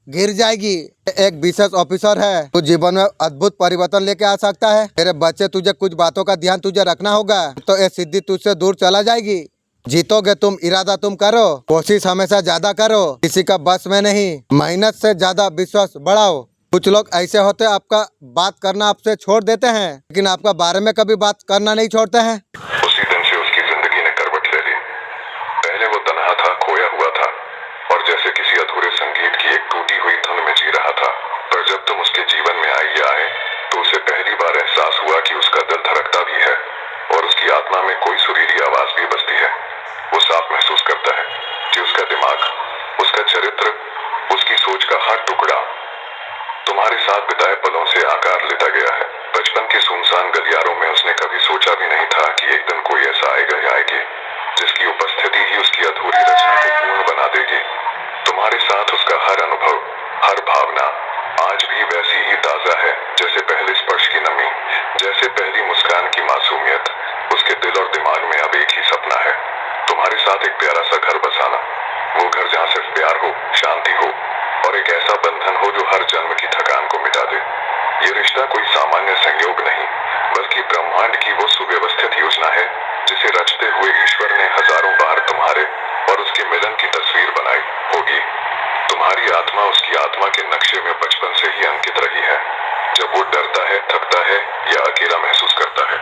गिर जाएगी। एक विशेष ऑफिसर है, तो जीवन में अद्भुत परिवर्तन लेके आ सकता है। मेरे बच्चे, तुझे कुछ बातों का ध्यान तुझे रखना होगा, तो ये सिद्धि तुझसे दूर चला जाएगी। जीतोगे तुम, इरादा तुम करो, कोशिश हमेशा ज्यादा करो, किसी का बस में नहीं। मेहनत से ज्यादा विश्वास बढ़ाओ। कुछ लोग ऐसे होते हैं, आपका बात करना आपसे छोड़ देते हैं, लेकिन आपका बारे में कभी बात करना नहीं छोड़ते हैं।
उसी दिन से उसकी जिंदगी ने करवट ले ली। पहले वो तन्हा था, खोया हुआ था, और जैसे किसी अधूरे संगीत की एक टूटी हुई धुन में जी रहा था। पर जब तुम उसके जीवन में आई या आए, तो उसे पहली बार एहसास हुआ कि उसका दिल धड़कता भी है, और उसकी आत्मा में कोई सुरीली आवाज भी बजती है। वो साफ महसूस करता है कि उसका दिमाग, उसका चरित्र, उसकी सोच का हर टुकड़ा तुम्हारे साथ बिताए पलों से आकार लेता गया है। बचपन के सुनसान गलियारों में उसने कभी सोचा भी नहीं था कि एक दिन कोई ऐसा आएगा या आएगी, जिसकी उपस्थिति ही उसकी अधूरी रचना को पूर्ण बना देगी। तुम्हारे साथ उसका हर अनुभव, हर भावना आज भी वैसी ही ताजा है, जैसे पहले स्पर्श की नमी, जैसे पहली मुस्कान की मासूमियत। उसके दिल और दिमाग में अब एक ही सपना है, तुम्हारे साथ एक प्यारा सा घर बसाना। वो घर जहाँ सिर्फ प्यार हो, शांति हो, और एक ऐसा बंधन हो जो हर जन्म की थकान को मिटा दे। ये रिश्ता कोई सामान्य संयोग नहीं, बल्कि ब्रह्मांड की वो सुव्यवस्थित योजना है, जिसे रचते हुए ईश्वर ने हजारों बार तुम्हारे और उसके मिलन की तस्वीर बनाई होगी। तुम्हारी आत्मा उसकी आत्मा के नक्शे में बचपन से ही अंकित रही है। जब वो डरता है, थकता है या अकेला महसूस करता है,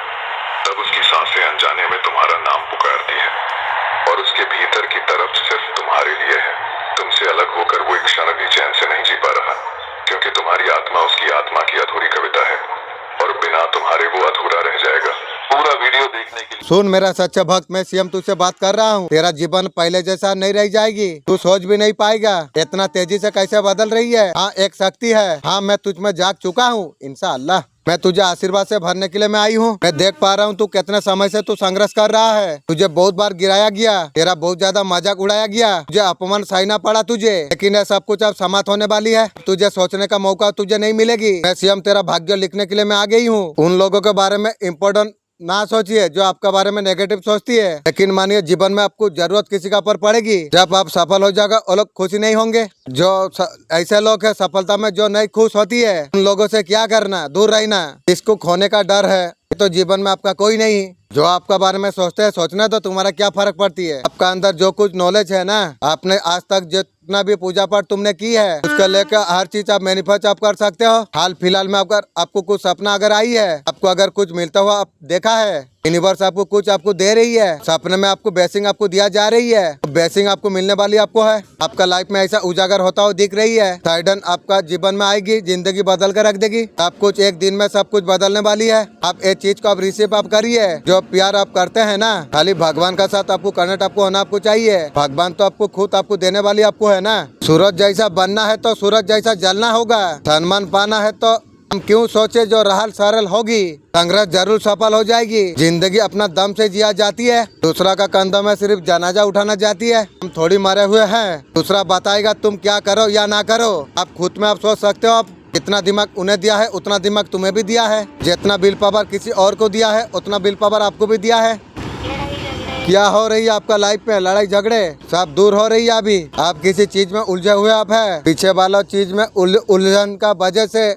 तब उसकी सांसें अनजाने में तुम्हारा नाम पुकारती है, और उसके भीतर की तरफ सिर्फ तुम्हारे लिए है। तुमसे अलग होकर वो एक क्षण भी चैन से नहीं जी पा रहा, क्योंकि तुम्हारी आत्मा उसकी आत्मा की अधूरी कविता है, और बिना तुम्हारे वो अधूरा रह जाएगा। पूरा वीडियो देखने के लिए
सुन मेरा सच्चा भक्त, मैं सीएम तुझसे बात कर रहा हूँ। तेरा जीवन पहले जैसा नहीं रह जाएगी, तू सोच भी नहीं पाएगा इतना तेजी से कैसे बदल रही है। हाँ, एक शक्ति है, हाँ मैं तुझ में जाग चुका हूँ। इंशाअल्लाह मैं तुझे आशीर्वाद से भरने के लिए मैं आई हूँ। मैं देख पा रहा हूँ तू कितने समय से तू संघर्ष कर रहा है। तुझे बहुत बार गिराया गया, तेरा बहुत ज्यादा मजाक उड़ाया गया, तुझे अपमान सहना पड़ा तुझे, लेकिन ये सब कुछ अब समाप्त होने वाली है। तुझे सोचने का मौका तुझे नहीं मिलेगी। मैं सीएम तेरा भाग्य लिखने के लिए मैं आ गई हूँ। उन लोगों के बारे में इम्पोर्टेंट ना सोचिए जो आपका बारे में नेगेटिव सोचती है, लेकिन मानिए जीवन में आपको जरूरत किसी का पर पड़ेगी। जब आप सफल हो जाएगा, वो लोग खुशी नहीं होंगे। जो ऐसे लोग हैं सफलता में जो नहीं खुश होती है, उन लोगों से क्या करना, दूर रहना। इसको खोने का डर है तो जीवन में आपका कोई नहीं। जो आपका बारे में सोचते हैं, सोचना तो तुम्हारा क्या फर्क पड़ती है। आपका अंदर जो कुछ नॉलेज है ना, आपने आज तक जितना भी पूजा पाठ तुमने की है, उसको लेकर हर चीज आप मैनिफेस्ट आप कर सकते हो। हाल फिलहाल में अगर आपको कुछ सपना अगर आई है, आपको अगर कुछ मिलता हुआ आप देखा है, यूनिवर्स आपको कुछ आपको दे रही है, सपने में आपको ब्लेसिंग आपको दिया जा रही है, ब्लेसिंग आपको मिलने वाली आपको है। आपका लाइफ में ऐसा उजागर होता हुआ दिख रही है, सडन आपका जीवन में आएगी, जिंदगी बदल कर रख देगी। आप कुछ एक दिन में सब कुछ बदलने वाली है। आप एक चीज को आप रिसीव आप करिए। जो प्यार आप करते हैं ना, खाली भगवान का साथ आपको कनेक्ट आपको होना आपको चाहिए। भगवान तो आपको खुद आपको देने वाली आपको है ना। सूरज जैसा बनना है तो सूरज जैसा जलना होगा। सम्मान पाना है तो हम क्यों सोचे जो रहल सरल होगी। संघर्ष जरूर सफल हो जाएगी। जिंदगी अपना दम से जिया जाती है, दूसरा का कंधों में सिर्फ जनाजा उठाना जाती है। हम थोड़ी मरे हुए हैं, दूसरा बताएगा तुम क्या करो या ना करो। आप खुद में आप सोच सकते हो, आप जितना दिमाग उन्हें दिया है उतना दिमाग तुम्हें भी दिया है। जितना बिल पावर किसी और को दिया है उतना बिल पावर आपको भी दिया है। क्या हो रही है आपका लाइफ में? लड़ाई झगड़े सब दूर हो रही है। अभी आप किसी चीज में उलझे हुए आप है। पीछे वाला चीज में उलझन का वजह से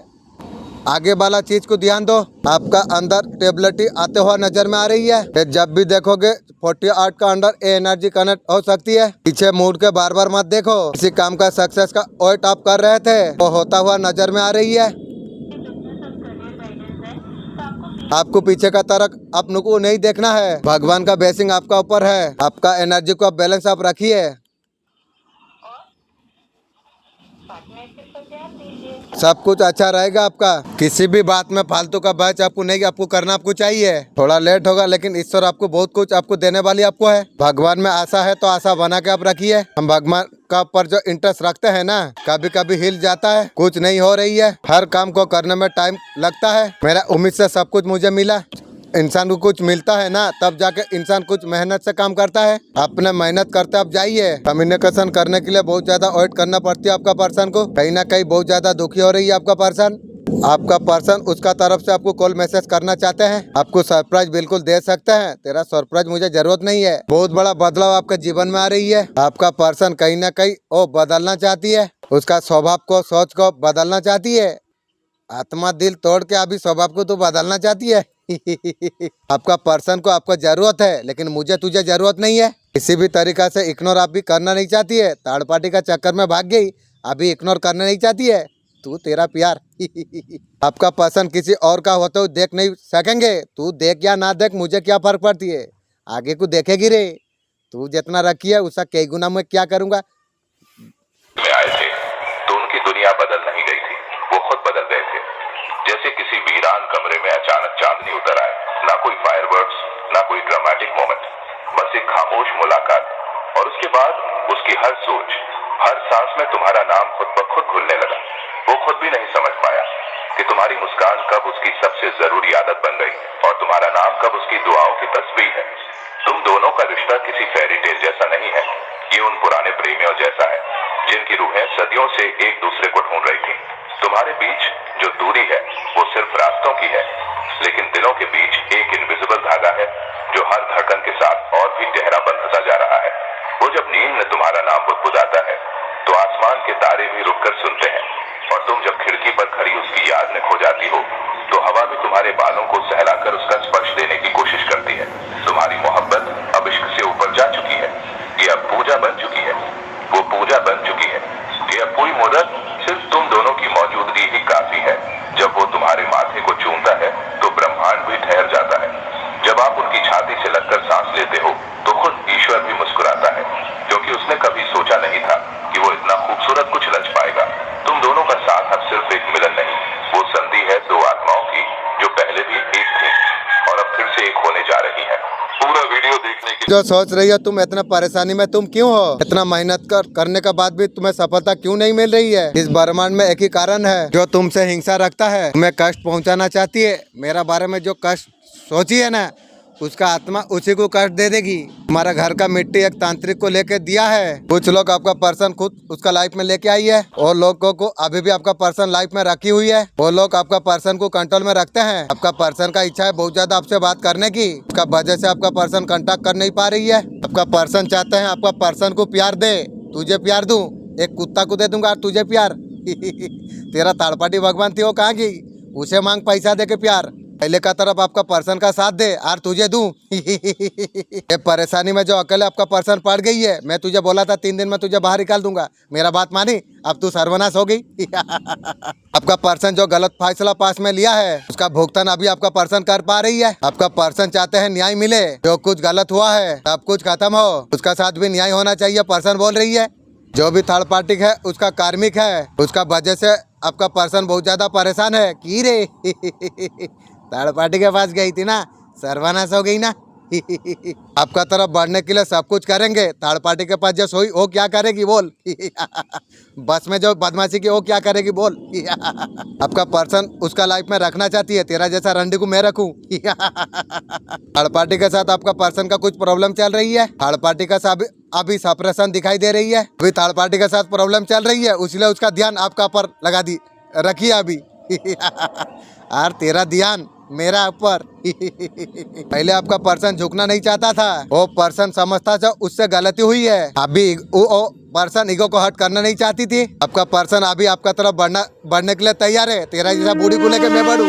आगे वाला चीज को ध्यान दो। आपका अंदर टेबिलिटी आते हुआ नजर में आ रही है। ये जब भी देखोगे 48 का अंडर ए एनर्जी कनेक्ट हो सकती है। पीछे मुड़ के बार बार मत देखो। किसी काम का सक्सेस का वेट आप कर रहे थे वो होता हुआ नजर में आ रही है। आपको पीछे का तरफ अपने को नहीं देखना है। भगवान का ब्लेसिंग आपका ऊपर है। आपका एनर्जी को आप बैलेंस आप रखिए। सब कुछ अच्छा रहेगा आपका। किसी भी बात में फालतू का बहस आपको नहीं, आपको करना आपको चाहिए। थोड़ा लेट होगा लेकिन ईश्वर आपको बहुत कुछ आपको देने वाली आपको है। भगवान में आशा है तो आशा बना के आप रखिए। हम भगवान का ऊपर जो इंटरेस्ट रखते हैं ना, कभी कभी हिल जाता है, कुछ नहीं हो रही है। हर काम को करने में टाइम लगता है। मेरा उम्मीद से सब कुछ मुझे मिला। इंसान को कुछ मिलता है ना तब जाके इंसान कुछ मेहनत से काम करता है। अपने मेहनत करते आप जाइए। कम्युनिकेशन करने के लिए बहुत ज्यादा वेट करना पड़ती है आपका पर्सन को। कहीं ना कहीं बहुत ज्यादा दुखी हो रही है आपका पर्सन। आपका पर्सन उसका तरफ से आपको कॉल मैसेज करना चाहते हैं। आपको सरप्राइज बिल्कुल दे सकते हैं। तेरा सरप्राइज मुझे जरूरत नहीं है। बहुत बड़ा बदलाव आपके जीवन में आ रही है। आपका पर्सन कहीं ना कहीं वो बदलना चाहती है। उसका स्वभाव को सोच को बदलना चाहती है। आत्मा दिल तोड़ के अभी स्वभाव को तो बदलना चाहती है। आपका पर्सन को आपको जरूरत है लेकिन मुझे तुझे जरूरत नहीं है। किसी भी तरीका से इग्नोर आप भी करना नहीं चाहती है। थर्ड पार्टी का चक्कर में भाग गई, अभी इग्नोर करना नहीं चाहती है। तू तेरा प्यार आपका पर्सन किसी और का होते हुए देख नहीं सकेंगे। तू देख या ना देख मुझे क्या फर्क पड़ती है। आगे को देखेगी रे। तू जितना रखी है उसका कई गुना मैं क्या करूँगा।
में आए थे तो उनकी दुनिया बदल नहीं गई थी, वो खुद बदल गए थे। जैसे किसी वीरान कमरे में अचानक चांदनी उतर आए। ना कोई फायरवर्क्स, ना कोई ड्रामेटिक मोमेंट, बस एक खामोश मुलाकात। और उसके बाद उसकी हर सोच, हर सांस में तुम्हारा नाम खुद ब खुद घुलने लगा। वो खुद भी नहीं समझ पाया कि तुम्हारी मुस्कान कब उसकी सबसे जरूरी आदत बन गई और तुम्हारा नाम कब उसकी दुआओं की तस्वीर है। तुम दोनों का रिश्ता किसी फेरी टेल जैसा नहीं है। ये उन पुराने प्रेमियों जैसा है जिनकी रूहें सदियों से एक दूसरे को ढूंढ रही थी। तुम्हारे बीच जो दूरी है वो सिर्फ रास्तों की है, लेकिन दिलों के बीच एक इनविजिबल धागा है जो हर धड़कन के साथ और भी गहरा बंधता जा रहा है। वो जब नींद में तुम्हारा नाम बुदबुदाता है तो आसमान के तारे भी रुककर सुनते हैं। और तुम जब खिड़की पर खड़ी उसकी याद में खो जाती हो तो हवा भी तुम्हारे बालों को सहलाकर उसका स्पर्श देने की कोशिश करती है। तुम्हारी मोहब्बत अब इश्क से ऊपर जा चुकी है। ये अब पूजा बन चुकी है। वो पूजा बन चुकी है कि अब पूरी मुद्दत सिर्फ तुम दोनों की मौजूदगी ही काफी है। जब वो तुम्हारे माथे को चूमता है तो ब्रह्मांड भी ठहर जाता है। जब आप उनकी छाती से लगकर सांस लेते हो तो खुद ईश्वर भी मुस्कुराता है, क्योंकि उसने कभी सोचा नहीं था कि वो इतना खूबसूरत कुछ रच पाएगा। तुम दोनों का साथ अब सिर्फ एक मिलन नहीं, वो संधि है दो आत्माओं की जो पहले भी एक थी और अब फिर से एक होने जा रही है। पूरा वीडियो देखने की
जो सोच रही हो तुम इतना परेशानी में तुम क्यों हो? इतना मेहनत करने के बाद भी तुम्हें सफलता क्यों नहीं मिल रही है? इस ब्रह्मांड में एक ही कारण है, जो तुमसे हिंसा रखता है, तुम्हें कष्ट पहुंचाना चाहती है। मेरा बारे में जो कष्ट सोची है ना, उसका आत्मा उसी को कष्ट दे देगी। हमारा घर का मिट्टी एक तांत्रिक को लेके दिया है। कुछ लोग आपका पर्सन खुद उसका लाइफ में लेके आई है और लोगों को अभी भी आपका पर्सन लाइफ में रखी हुई है। वो लोग आपका पर्सन को कंट्रोल में रखते हैं। आपका पर्सन का इच्छा है बहुत ज्यादा आपसे बात करने की, उसका वजह से आपका पर्सन कांटेक्ट कर नहीं पा रही है। आपका पर्सन चाहते हैं आपका पर्सन को प्यार दे, तुझे प्यार दूं, एक कुत्ता को दे दूंगा तुझे प्यार। तेरा थर्ड पार्टी भगवान थी वो कहाँ गई? उसे मांग पैसा दे के प्यार। पहले का तरफ आपका पर्सन का साथ दे और तुझे दूं। ये परेशानी में जो अकेले आपका पर्सन पड़ गई है, मैं तुझे बोला था 3 दिन में तुझे बाहर निकाल दूंगा, मेरा बात मानी? अब तू सर्वनाश हो गई। आपका पर्सन जो गलत फैसला पास में लिया है उसका भुगतान अभी आपका पर्सन कर पा रही है। आपका पर्सन चाहते हैं न्याय मिले, जो कुछ गलत हुआ है सब कुछ खत्म हो, उसका साथ भी न्याय होना चाहिए। पर्सन बोल रही है जो भी थर्ड पार्टी है उसका कार्मिक है, उसका वजह से आपका पर्सन बहुत ज्यादा परेशान है। की रे थर्ड पार्टी के पास गई थी ना, सर्वनाश हो गई ना। आपका तरफ बढ़ने के लिए सब कुछ करेंगे, थर्ड पार्टी के पास जो सोई वो क्या करेगी बोल। बस में जो बदमाशी की वो क्या करेगी बोल। आपका पर्सन उसका लाइफ में रखना चाहती है, तेरा जैसा रंडी को मैं रखूं। थर्ड पार्टी के साथ आपका पर्सन का कुछ प्रॉब्लम चल रही है। थर्ड पार्टी का साथ अभी सप्रेशन दिखाई दे रही है। अभी थर्ड पार्टी के साथ प्रॉब्लम चल रही है, इसलिए उसका ध्यान आपका पर लगा दी। रखिए अभी। यार तेरा ध्यान मेरा ऊपर। पहले आपका पर्सन झुकना नहीं चाहता था, वो पर्सन समझता था उससे गलती हुई है। अभी वो पर्सन ईगो को हट करना नहीं चाहती थी। आपका पर्सन अभी आपका तरफ बढ़ने के लिए तैयार है। तेरा जैसा बूढ़ी को लेके मैं बढ़ूं।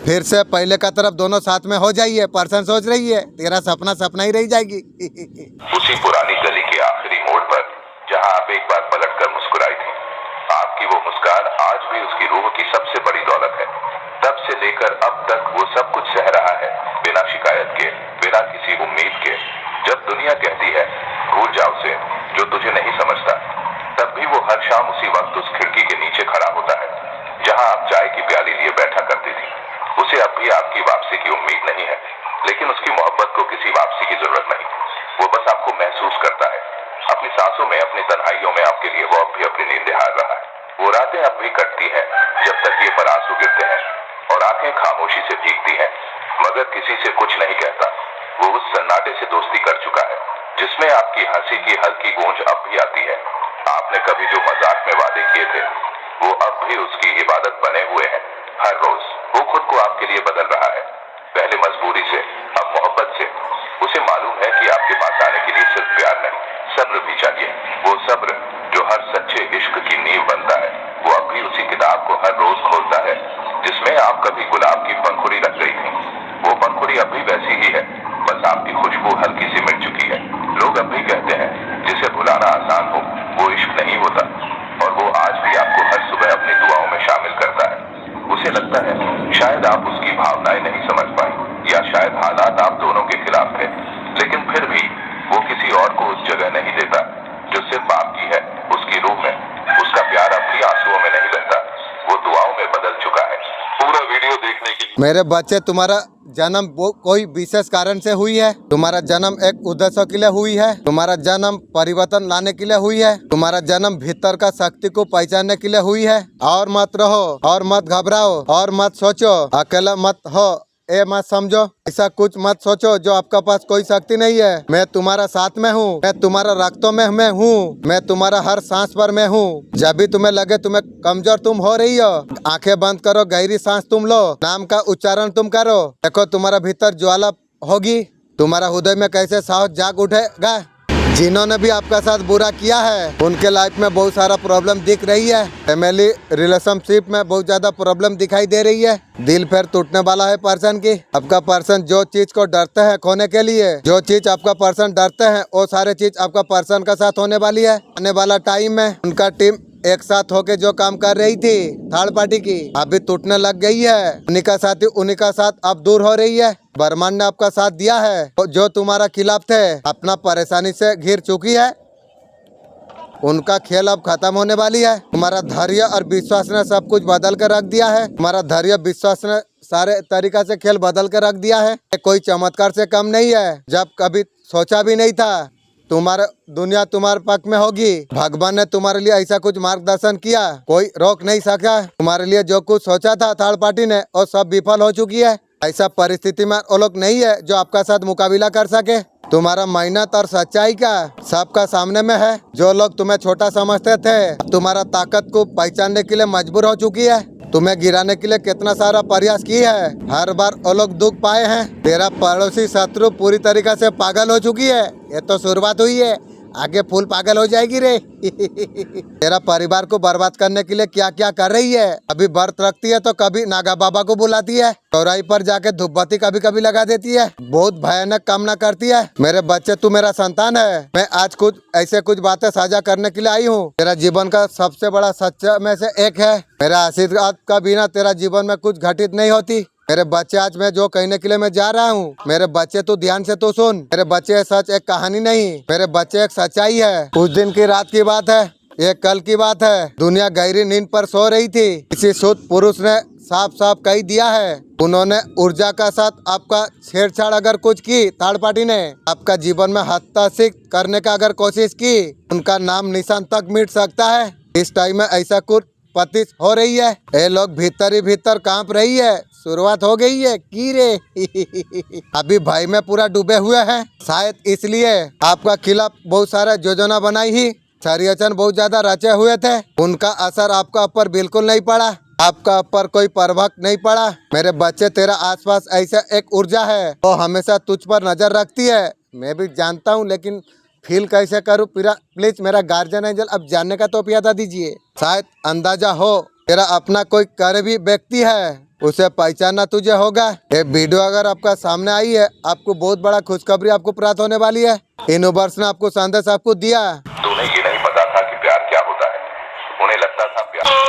फिर से पहले का तरफ दोनों साथ में हो जाइए। पर्सन सोच रही है तेरा सपना सपना ही रह जाएगी।
उसी पुरानी गली के आखिरी मोड़ पर जहां आप एक बार पलटकर मुस्कुराई थी, आपकी वो मुस्कान आज भी उसकी रूह की सबसे बड़ी दौलत है। तब से लेकर अब तक वो सब कुछ सह रहा है, बिना शिकायत के, बिना किसी उम्मीद के। जब दुनिया कहती है भूल जाओ उसे जो तुझे नहीं समझता, तब भी वो हर शाम उसी वक्त उस खिड़की के नीचे खड़ा होता है जहां आप चाय की प्याली लिए बैठा करती थी। उसे अब भी आपकी वापसी की उम्मीद नहीं है, लेकिन उसकी मोहब्बत को किसी वापसी की जरूरत नहीं। वो बस आपको महसूस करता है। अपनी सांसों में, अपनी तन्हाइयों में आपके लिए वो अब भी अपनी नींद हार रहा है। वो रातें अब भी कटती हैं जब तकिए पर आंसू गिरते हैं और आंखें खामोशी से भीगती हैं, मगर किसी से कुछ नहीं कहता। वो उस सन्नाटे से दोस्ती कर चुका है जिसमें आपकी हंसी की हल्की गूंज अब भी आती है। आपने कभी जो मजाक में वादे किए थे वो अब भी उसकी इबादत बने हुए हैं। हर रोज वो खुद को आपके लिए बदल रहा है, पहले मजबूरी से, अब मोहब्बत से। उसे मालूम है कि आपके पास आने के लिए सिर्फ प्यार नहीं, सब्र भी चाहिए। वो सब्र जो हर सच्चे इश्क की नींव बनता है। वो अब भी उसी किताब को हर रोज खोलता है जिसमें आप कभी गुलाब की पंखुड़ी रख गई थी। वो पंखुड़ी अब भी वैसी ही है, बस आपकी खुशबू हल्की सी मिट चुकी है। लोग अब भी कहते हैं जिसे भुलाना आसान हो वो इश्क नहीं होता, और वो आज भी आपको हर सुबह अपनी दुआओं में शामिल करता है। उसे लगता है शायद आप उसकी भावनाएं नहीं समझ पाए, या शायद हालात आप दोनों के खिलाफ थे, लेकिन फिर भी वो किसी और को उस जगह नहीं देता जो सिर्फ आपकी है। उसकी रूह में उसका प्यार अब भी आंसुओं में नहीं बहता, वो दुआओं में बदल चुका है। पूरा वीडियो देखने के लिए
मेरे बच्चे, तुम्हारा जन्म वो कोई विशेष कारण से हुई है। तुम्हारा जन्म एक उद्देश्य के लिए हुई है। तुम्हारा जन्म परिवर्तन लाने के लिए हुई है। तुम्हारा जन्म भीतर का शक्ति को पहचानने के लिए हुई है। और मत रहो, और मत घबराओ, और मत सोचो, अकेला मत हो, ए मत समझो, ऐसा कुछ मत सोचो जो आपका पास कोई शक्ति नहीं है। मैं तुम्हारा साथ में हूँ, मैं तुम्हारा रक्तों में मैं हूँ, मैं तुम्हारा हर सांस पर मैं हूँ। जब भी तुम्हें लगे तुम्हें कमजोर तुम हो रही हो, आंखें बंद करो, गहरी सांस तुम लो, नाम का उच्चारण तुम करो। देखो तुम्हारा भीतर ज्वाला होगी, तुम्हारा हृदय में कैसे साहस जाग उठेगा। जिन्होंने भी आपका साथ बुरा किया है उनके लाइफ में बहुत सारा प्रॉब्लम दिख रही है। फैमिली रिलेशनशिप में बहुत ज्यादा प्रॉब्लम दिखाई दे रही है। दिल फिर टूटने वाला है पर्सन की। आपका पर्सन जो चीज को डरते हैं खोने के लिए, जो चीज आपका पर्सन डरते हैं वो सारे चीज आपका पर्सन का साथ होने वाली है। आने वाला टाइम में उनका टीम एक साथ होके जो काम कर रही थी थर्ड पार्टी की, अभी टूटने लग गई है। उन्हीं का साथी उन्हीं का साथ अब दूर हो रही है। ब्रह्मांड ने आपका साथ दिया है, तो जो तुम्हारा खिलाफ थे अपना परेशानी से घिर चुकी है, उनका खेल अब खत्म होने वाली है। तुम्हारा धैर्य और विश्वास ने सब कुछ बदल कर रख दिया है। तुम्हारा धैर्य विश्वास ने सारे तरीका से खेल बदल कर रख दिया है। कोई चमत्कार से कम नहीं है। जब कभी सोचा भी नहीं था तुम्हारा दुनिया तुम्हारे पक्ष में होगी। भगवान ने तुम्हारे लिए ऐसा कुछ मार्गदर्शन किया, कोई रोक नहीं सका। तुम्हारे लिए जो कुछ सोचा था थर्ड पार्टी ने वो सब विफल हो चुकी है। ऐसा परिस्थिति में वो लोग नहीं है जो आपका साथ मुकाबला कर सके। तुम्हारा मेहनत और सच्चाई का सबका सामने में है। जो लोग तुम्हें छोटा समझते थे तुम्हारा ताकत को पहचानने के लिए मजबूर हो चुकी है। तुम्हें गिराने के लिए कितना सारा प्रयास की है, हर बार वो लोग दुख पाए हैं। तेरा पड़ोसी शत्रु पूरी तरीके से पागल हो चुकी है। ये तो शुरुआत हुई है, आगे फुल पागल हो जाएगी रे। तेरा परिवार को बर्बाद करने के लिए क्या क्या कर रही है। अभी व्रत रखती है तो कभी नागा बाबा को बुलाती है, चौराही पर जाके धूपबत्ती कभी कभी लगा देती है, बहुत भयानक कामना करती है। मेरे बच्चे तू मेरा संतान है। मैं आज कुछ बातें साझा करने के लिए आई हूँ। तेरा जीवन का सबसे बड़ा सच्चा में से एक है। मेरा आशीर्वाद का बिना तेरा जीवन में कुछ घटित नहीं होती। मेरे बच्चे, आज मैं जो कहने के लिए मैं जा रहा हूँ, मेरे बच्चे तू ध्यान से तो सुन। मेरे बच्चे सच एक कहानी नहीं, मेरे बच्चे एक सच्चाई है। उस दिन की रात की बात है, ये कल की बात है। दुनिया गहरी नींद पर सो रही थी। किसी शुद्ध पुरुष ने साफ साफ कह दिया है, उन्होंने ऊर्जा का साथ आपका छेड़छाड़ अगर कुछ की, थर्ड पार्टी ने आपका जीवन में हस्तक्षेप करने का अगर कोशिश की, उनका नाम निशान तक मिट सकता है। इस टाइम में ऐसा कुछ पतित हो रही है। ये लोग भीतर ही भीतर कांप रही है। शुरुआत हो गई है की रे। अभी भय में पूरा डूबे हुए हैं। शायद इसलिए आपका खिलाफ बहुत सारा योजना बनाई ही छरियचन बहुत ज्यादा रचे हुए थे, उनका असर आपका ऊपर बिल्कुल नहीं पड़ा, आपका ऊपर कोई प्रभाव नहीं पड़ा। मेरे बच्चे, तेरा आसपास ऐसा एक ऊर्जा है वो हमेशा तुझ पर नजर रखती है। मैं भी जानता हूँ, लेकिन फील कैसे करूँ? प्लीज मेरा गार्जियन एंजल अब जानने का तो पियादा दीजिए। शायद अंदाजा हो, तेरा अपना कोई करीबी व्यक्ति है, उसे पहचानना तुझे होगा। ये वीडियो अगर आपका सामने आई है, आपको बहुत बड़ा खुशखबरी आपको प्राप्त होने वाली है। यूनिवर्स ने आपको संदेश आपको दिया।
उन्हें ये नहीं पता था कि प्यार क्या होता है। उन्हें लगता था प्यार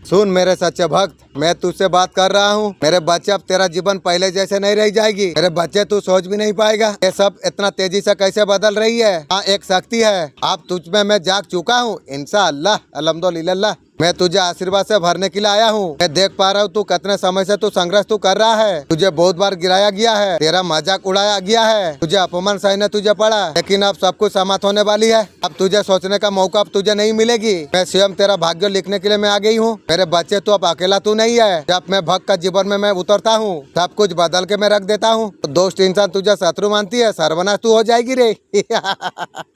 सुन मेरे सच्चे भक्त, मैं तुझसे बात कर रहा हूँ। मेरे बच्चे, अब तेरा जीवन पहले जैसे नहीं रह जाएगी। मेरे बच्चे, तू सोच भी नहीं पाएगा ये सब इतना तेजी से कैसे बदल रही है। हाँ, एक शक्ति है, आप तुझ में मैं जाग चुका हूँ। इंशाअल्लाह, अल्हम्दुलिल्लाह, मैं तुझे आशीर्वाद से भरने के लिए आया हूँ। मैं देख पा रहा हूँ तू कितने समय से तू संघर्ष तू कर रहा है। तुझे बहुत बार गिराया गया है, तेरा मजाक उड़ाया गया है, तुझे अपमान सहने तुझे पड़ा, लेकिन अब सब कुछ समाप्त होने वाली है। अब तुझे सोचने का मौका अब तुझे नहीं मिलेगी। मैं स्वयं तेरा भाग्य लिखने के लिए मैं आ गई हूँ। मेरे बच्चे, तू अब अकेला तू नहीं है। जब मैं भक्त का जीवन में मैं उतरता हूँ, सब कुछ बदल के मैं रख देता हूँ। दोस्त इंसान तुझे शत्रु मानती है, सर्वनाश तू हो जाएगी रे।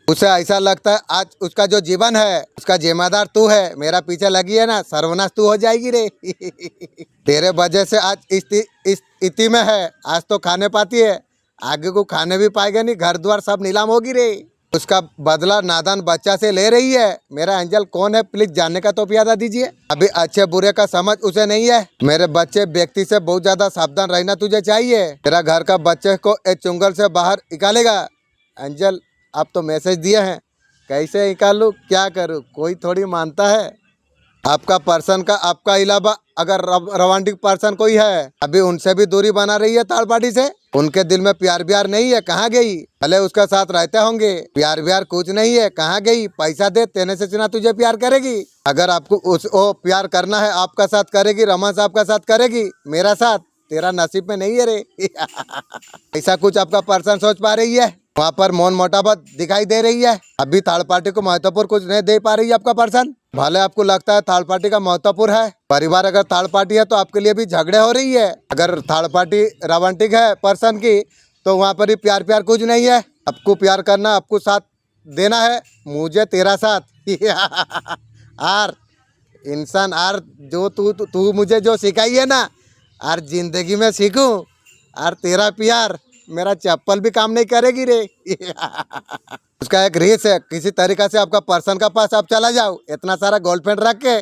उसे ऐसा लगता है आज उसका जो जीवन है उसका जिम्मेदार तू है। मेरा पीछे लगी है ना, सर्वनाश तू हो जाएगी रे। तेरे वजह से आज इस स्थिति में है। आज तो खाने पाती है, आगे को खाने भी पाएगा नहीं, घर द्वार सब नीलाम होगी रे। उसका बदला नादान बच्चा से ले रही है। मेरा एंजल कौन है, प्लीज जानने का तो प्यादा दीजिए। अभी अच्छे बुरे का समझ उसे नहीं है। मेरे बच्चे, व्यक्ति से बहुत ज्यादा सावधान रहना तुझे चाहिए। तेरा घर का बच्चे को एक चुंगल से बाहर निकालेगा। एंजल, आप तो मैसेज दिए हैं, कैसे निकालूं, क्या करूं, कोई थोड़ी मानता है। आपका पर्सन का आपका अलावा अगर रोमांटिक पर्सन कोई है, अभी उनसे भी दूरी बना रही है थर्ड पार्टी से। उनके दिल में प्यार व्यार नहीं है, कहाँ गई? भले उसका साथ रहते होंगे, प्यार व्यार कुछ नहीं है, कहाँ गई? पैसा दे, तेने से चुना तुझे प्यार करेगी। अगर आपको वो प्यार करना है, आपका साथ करेगी, रोमांस आपका साथ करेगी। मेरा साथ तेरा नसीब में नहीं है रे। ऐसा कुछ आपका पर्सन सोच पा रही है। वहाँ पर मौन मोटापा दिखाई दे रही है। अभी थर्ड पार्टी को महत्वपूर्ण कुछ नहीं दे पा रही है आपका पर्सन। भले आपको लगता है थर्ड पार्टी का महत्वपूर्ण है, परिवार अगर थर्ड पार्टी है तो आपके लिए भी झगड़े हो रही है। अगर थर्ड पार्टी रोमांटिक है पर्सन की, तो वहाँ पर ही प्यार प्यार कुछ नहीं है। आपको प्यार करना, आपको साथ देना है, मुझे तेरा साथ। आर इंसान, आर जो तू मुझे जो सिखाई है ना, आर जिंदगी में सीखूं। आर तेरा प्यार, मेरा चप्पल भी काम नहीं करेगी रे। उसका एक रेस है, किसी तरीका से आपका पर्सन का पास आप चला जाओ। इतना सारा गर्लफ्रेंड रख के,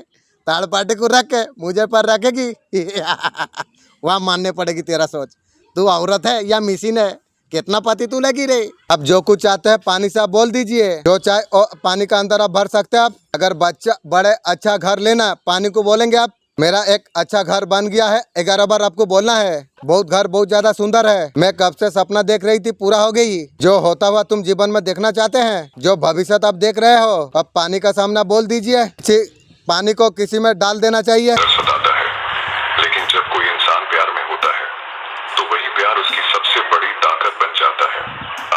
थर्ड पार्टी को रख के मुझे पर रखेगी। वहाँ मानने पड़ेगी तेरा सोच। तू औरत है या मिशीन है? कितना पति तू लगी रे। अब जो कुछ चाहते हैं पानी से आप बोल दीजिए, जो चाहे पानी का अंदर आप भर सकते हैं। आप अगर बच्चा बड़े अच्छा घर लेना, पानी को बोलेंगे आप, मेरा एक अच्छा घर बन गया है, 11 बार आपको बोलना है। बहुत घर बहुत ज्यादा सुंदर है, मैं कब से सपना देख रही थी, पूरा हो गई। जो होता हुआ तुम जीवन में देखना चाहते हैं, जो भविष्य आप देख रहे हो, अब पानी का सामना बोल दीजिए। पानी को किसी में डाल देना चाहिए।
सताता है, लेकिन जब कोई इंसान प्यार में होता है तो वही प्यार उसकी सबसे बड़ी ताकत बन जाता है।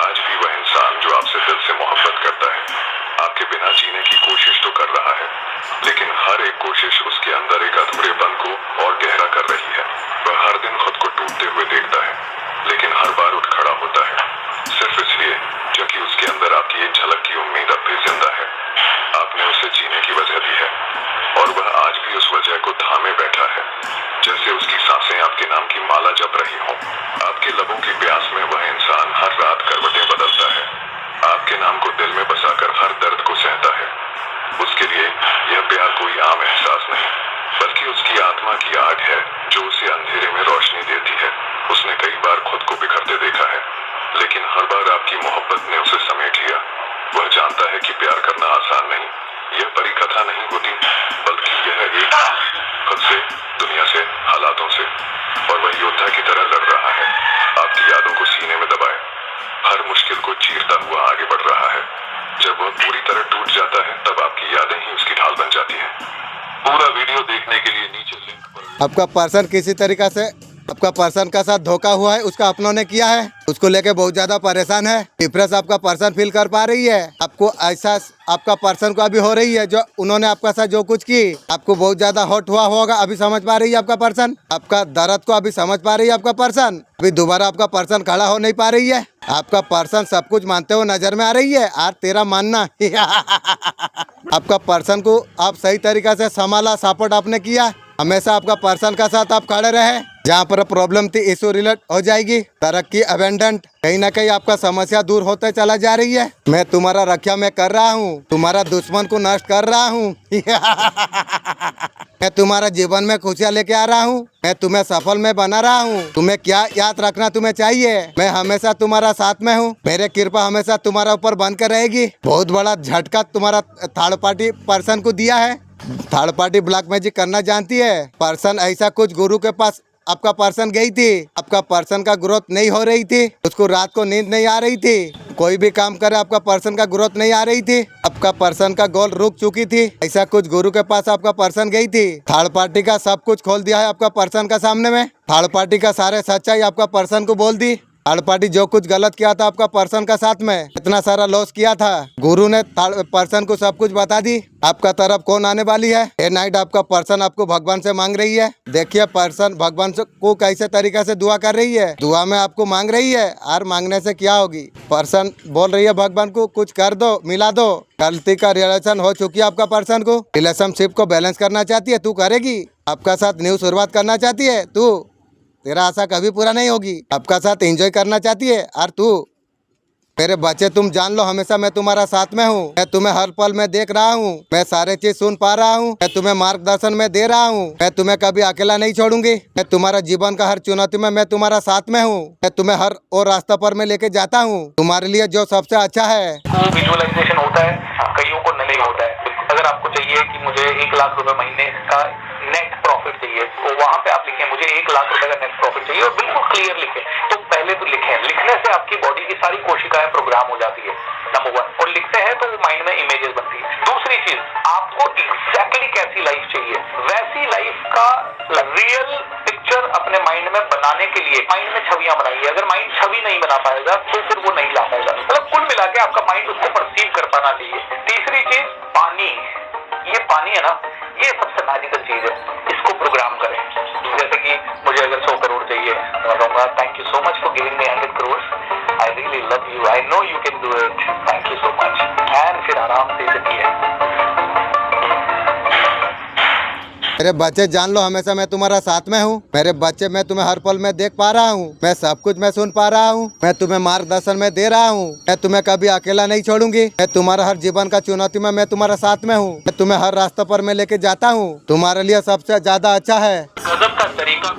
आज भी वह इंसान जो आपसे दिल से मोहब्बत करता है, आपके बिना जीने की कोशिश तो कर रहा है, लेकिन हर एक कोशिश उसके अंदर एक अधूरेपन को और गहरा कर रही है। वह हर दिन खुद को टूटते हुए देखता है, लेकिन हर बार उठ खड़ा होता है, सिर्फ इसलिए क्योंकि उसके अंदर आपकी एक झलक की उम्मीद अब भी जिंदा है। आपने उसे जीने की वजह दी है और वह आज भी उस वजह को थामे बैठा है, जैसे उसकी सांसें आपके नाम की माला जप रही हों। आपके लबों की प्यास में वह इंसान हर रात करवटें बदलता है, आपके नाम को दिल में बसाकर हर दर्द को सहता है। उसके लिए यह प्यार कोई आम एहसास नहीं, बल्कि उसकी आत्मा की आग है जो उसे अंधेरे में रोशनी देती है। उसने कई बार खुद को बिखरते देखा है, लेकिन हर बार आपकी मोहब्बत ने उसे समेट लिया। वह जानता है कि प्यार करना आसान नहीं, यह परी कथा नहीं होती, बल्कि यह एक खुद से, दुनिया से, हालातों से, और वह योद्धा की तरह लड़ रहा है। आपकी यादों को सीने में दबाए हर मुश्किल को चीरता हुआ आगे बढ़ रहा है। जब वह पूरी तरह टूट जाता है तब आपकी यादें ही उसकी ढाल बन जाती हैं। पूरा वीडियो देखने के लिए नीचे लिंक पर
आपका पर्सन किसी तरीका से आपका पर्सन का साथ धोखा हुआ है, उसका अपनों ने किया है, उसको लेके बहुत ज्यादा परेशान है। डिप्रेस आपका पर्सन फील कर पा रही है, आपको एहसास आपका पर्सन को अभी हो रही है, जो उन्होंने आपका साथ जो कुछ की आपको बहुत ज्यादा हॉट हुआ होगा, अभी समझ पा रही है आपका पर्सन, आपका दर्द को अभी समझ पा रही है आपका पर्सन। अभी दोबारा आपका पर्सन खड़ा हो नहीं पा रही है, आपका पर्सन सब कुछ मानते हुए नजर में आ रही है। और तेरा मानना आपका पर्सन को आप सही तरीका से संभाला, सपोर्ट आपने किया, हमेशा आपका पर्सन का साथ आप खड़े रहे। जहाँ पर प्रॉब्लम थी इशू रिलेट हो जाएगी, तरक्की अबेंडेंट कहीं ना कहीं आपका समस्या दूर होते चला जा रही है। मैं तुम्हारा रक्षा मैं कर रहा हूँ, तुम्हारा दुश्मन को नष्ट कर रहा हूँ। मैं तुम्हारा जीवन में खुशियाँ लेके आ रहा हूँ, मैं तुम्हें सफल में बना रहा हूँ। तुम्हें क्या याद रखना तुम्हें चाहिए, मैं हमेशा तुम्हारा साथ में हूँ, मेरे कृपा हमेशा तुम्हारा ऊपर बन कर रहेगी। बहुत बड़ा झटका तुम्हारा थर्ड पार्टी पर्सन को दिया है। थर्ड पार्टी ब्लैक मैजिक करना जानती है पर्सन, ऐसा कुछ गुरु के पास आपका पर्सन गई थी, आपका पर्सन का ग्रोथ नहीं हो रही थी, उसको रात को नींद नहीं आ रही थी, कोई भी काम करे आपका पर्सन का ग्रोथ नहीं आ रही थी, आपका पर्सन का गोल रुक चुकी थी, ऐसा कुछ गुरु के पास आपका पर्सन गई थी। थर्ड पार्टी का सब कुछ खोल दिया है आपका पर्सन का सामने में, थर्ड पार्टी का सारे सच्चाई आपका पर्सन को बोल दी। थर्ड पार्टी जो कुछ गलत किया था आपका पर्सन का साथ में, इतना सारा लॉस किया था, गुरु ने थर्ड पर्सन को सब कुछ बता दी। आपका तरफ कौन आने वाली है, ये नाइट आपका पर्सन आपको भगवान से मांग रही है। देखिए पर्सन भगवान को कैसे तरीके से दुआ कर रही है, दुआ में आपको मांग रही है, और मांगने से क्या होगी, पर्सन बोल रही है भगवान को कुछ कर दो, मिला दो। गलती का रिलेशन हो चुकी है आपका पर्सन को, रिलेशनशिप को बैलेंस करना चाहती है, तू करेगी। आपका साथ न्यू शुरुआत करना चाहती है तू, तेरा आशा कभी पूरा नहीं होगी। आपका साथ एंजॉय करना चाहती है, और तू मेरे बच्चे तुम जान लो हमेशा मैं तुम्हारा साथ में हूँ, मैं तुम्हें हर पल में देख रहा हूँ, मैं सारे चीज सुन पा रहा हूँ, मैं तुम्हें मार्गदर्शन में दे रहा हूँ, मैं तुम्हें कभी अकेला नहीं छोड़ूंगी, मैं तुम्हारा जीवन का हर चुनौती में मैं तुम्हारा साथ में हूँ, मैं तुम्हें हर और रास्ता पर मैं लेके जाता हूँ, तुम्हारे लिए जो सबसे अच्छा है।
विजुअलाइजेशन होता है, कईयों को नहीं होता है। अगर आपको चाहिए कि मुझे 1 लाख रुपए महीने का नेट प्रॉफिट चाहिए, तो वहाँ पे आप लिखें मुझे 1 लाख रुपए का नेट प्रॉफिट चाहिए, और बिल्कुल क्लियर लिखें। तो पहले तो लिखें, लिखने से आपकी बॉडी की सारी कोशिकाएं प्रोग्राम हो जाती है, नंबर 1, और लिखते हैं तो वो माइंड में इमेजेस बनती है। दूसरी चीज, आपको एग्जैक्टली कैसी लाइफ चाहिए, वैसी लाइफ का रियल पिक्चर अपने माइंड में बनाने के लिए माइंड में छवियां बनाइए। अगर माइंड छवि नहीं बना पाएगा तो फिर वो नहीं ला पाएगा, मतलब कुल मिला के आपका माइंड उसको परसीव कर पाना चाहिए। तीसरी चीज, पानी, ये पानी है ना, ये सबसे मैजिकल चीज है, इसको प्रोग्राम करें। जैसे कि मुझे अगर 100 करोड़ चाहिए, मैं कहूँगा thank you so much for giving me 100 crore, I really love you, I know you can do it, thank you so much, and फिर आराम से जिए।
मेरे बच्चे जान लो हमेशा मैं तुम्हारा साथ में हूँ, मेरे बच्चे मैं तुम्हें हर पल में देख पा रहा हूँ, मैं सब कुछ मैं सुन पा रहा हूँ, मैं तुम्हें मार्गदर्शन में दे रहा हूँ, मैं तुम्हें कभी अकेला नहीं छोड़ूंगी, मैं तुम्हारा हर जीवन का चुनौती में मैं तुम्हारा साथ में हूँ, मैं तुम्हें हर रास्ते पर मैं लेके जाता हूँ, तुम्हारे लिए सबसे ज्यादा अच्छा है।
गजब का तरीका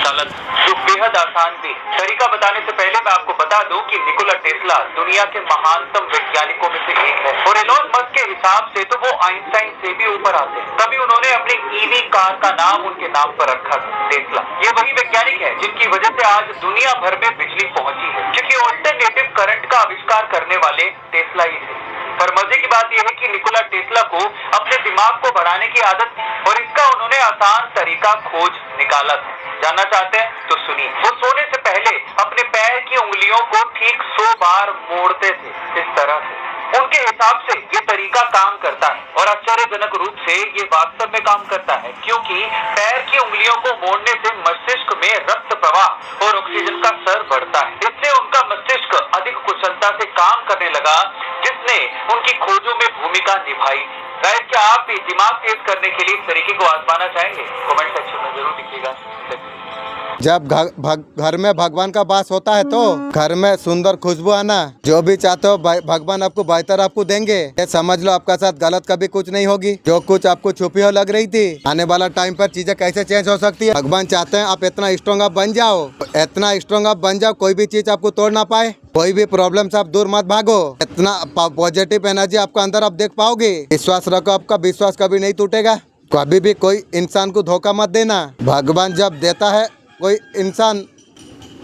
गलत, जो बेहद आसान भी। तरीका बताने से पहले मैं आपको बता दूं कि निकोला टेस्ला दुनिया के महानतम वैज्ञानिकों में से एक है, और एलोन मस्क के हिसाब से तो वो आइंस्टाइन से भी ऊपर आते हैं। तभी उन्होंने अपनी ईवी कार का नाम उनके नाम पर रखा, टेस्ला। ये वही वैज्ञानिक है जिनकी वजह से आज दुनिया भर में बिजली पहुंची है, क्योंकि ऑल्टरनेटिव करंट का आविष्कार करने वाले टेस्ला ही थे। पर मजे की बात यह है कि निकोला टेस्ला को अपने दिमाग को बढ़ाने की आदत थी, और इसका उन्होंने आसान तरीका खोज निकाला था। जानना चाहते हैं तो सुनिए। वो सोने से पहले अपने पैर की उंगलियों को ठीक 100 बार मोड़ते थे, इस तरह से। उनके हिसाब से ये तरीका काम करता है, और आश्चर्यजनक रूप से ये वास्तव में काम करता है, क्योंकि पैर की उंगलियों को मोड़ने से मस्तिष्क में रक्त प्रवाह और ऑक्सीजन का स्तर बढ़ता है। इससे उनका मस्तिष्क अधिक कुशलता से काम करने लगा, जिसने उनकी खोजों में भूमिका निभाई। गाइस, क्या आप भी दिमाग तेज करने के लिए इस तरीके को आजमाना चाहेंगे? कमेंट सेक्शन में जरूर लिखिएगा।
जब घर में भगवान का वास होता है तो घर में सुंदर खुशबू आना, जो भी चाहते हो भगवान आपको बेहतर आपको देंगे। ये समझ लो आपका साथ गलत कभी कुछ नहीं होगी। जो कुछ आपको छुपी हो लग रही थी, आने वाला टाइम पर चीजें कैसे चेंज हो सकती है। भगवान चाहते हैं आप इतना स्ट्रॉन्ग आप बन जाओ, इतना स्ट्रॉन्ग आप बन जाओ, कोई भी चीज आपको तोड़ ना पाए, कोई भी प्रॉब्लम से आप दूर मत भागो। इतना पॉजिटिव एनर्जी आपका अंदर आप देख पाओगे। विश्वास रखो, आपका विश्वास कभी नहीं टूटेगा। कभी भी कोई इंसान को धोखा मत देना। भगवान जब देता है कोई इंसान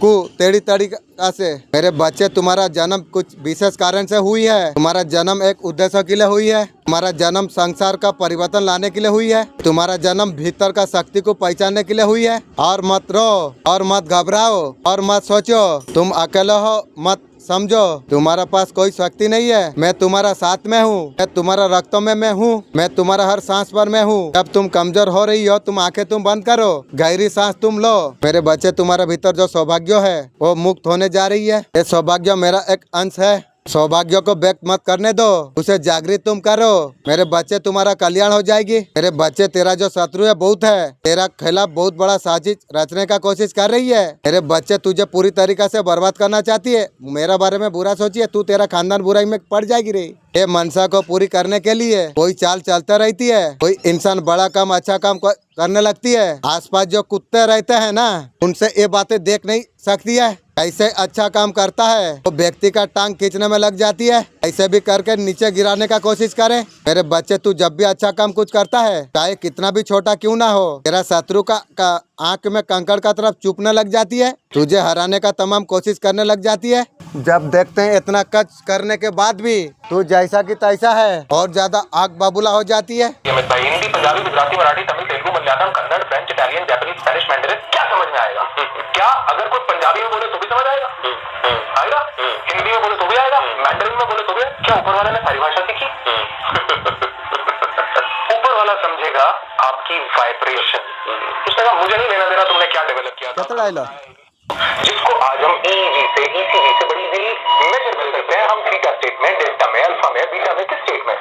को तेरी तरीका से, मेरे बच्चे तुम्हारा जन्म कुछ विशेष कारण से हुई है। तुम्हारा जन्म एक उद्देश्य के लिए हुई है। तुम्हारा जन्म संसार का परिवर्तन लाने के लिए हुई है। तुम्हारा जन्म भीतर का शक्ति को पहचानने के लिए हुई है। और मत रो और मत घबराओ और मत सोचो तुम अकेले हो, मत समझो तुम्हारा पास कोई शक्ति नहीं है। मैं तुम्हारा साथ में हूँ, मैं तुम्हारा रक्तों में मैं हूँ, मैं तुम्हारा हर सांस पर मैं हूँ। जब तुम कमजोर हो रही हो तुम आंखें तुम बंद करो, गहरी सांस तुम लो। मेरे बच्चे तुम्हारे भीतर जो सौभाग्य है वो मुक्त होने जा रही है। ये सौभाग्य मेरा एक अंश है। सौभाग्य को व्यक्त मत करने दो, उसे जागृत तुम करो। मेरे बच्चे तुम्हारा कल्याण हो जाएगी। मेरे बच्चे तेरा जो शत्रु है बहुत है, तेरा खिलाफ बहुत बड़ा साजिश रचने का कोशिश कर रही है। मेरे बच्चे तुझे पूरी तरीके से बर्बाद करना चाहती है। मेरा बारे में बुरा सोचिए, तू तेरा खानदान बुराई में पड़ जाएगी रे। ये मनसा को पूरी करने के लिए कोई चाल चलते रहती है। कोई इंसान बड़ा काम अच्छा काम करने लगती है, आसपास जो कुत्ते रहते हैं ना उनसे ये बातें देख नहीं सकती है। ऐसे अच्छा काम करता है वो व्यक्ति का टांग खींचने में लग जाती है। ऐसे भी करके नीचे गिराने का कोशिश करे। मेरे बच्चे तू जब भी अच्छा काम कुछ करता है, चाहे कितना भी छोटा क्यों ना हो, तेरा शत्रु का आंख में कंकड़ का तरफ चुपने लग जाती है। तुझे हराने का तमाम कोशिश करने लग जाती है। जब देखते हैं इतना कच करने के बाद भी तू जैसा कि तैसा है और ज्यादा आग बबूला हो जाती है।
अमित भाई, Hindi, Punjabi, Gujarati, Marathi, Tamil, Telugu, Malayalam, Kannada, French, Italian, Japanese, Spanish, Mandarin, क्या समझ में आएगा? क्या अगर कोई पंजाबी में बोले तो भी समझ आएगा? आएगा? हिंदी में बोले तो भी आएगा? मैंडरिन में बोले तो भी? क्या ऊपर वाले ने सारी भाषा सीखी? ऊपर वाला समझेगा आपकी वाइब्रेशन। उसने कहा मुझे नहीं लेना देना तुमने क्या डेवलप किया था, जिसको आज हम ईजी से बड़ी इजीली मेजर कर सकते हैं। हम थीटा स्टेट में, डेल्टा में, अल्फा में, बीटा में, किस स्टेट में,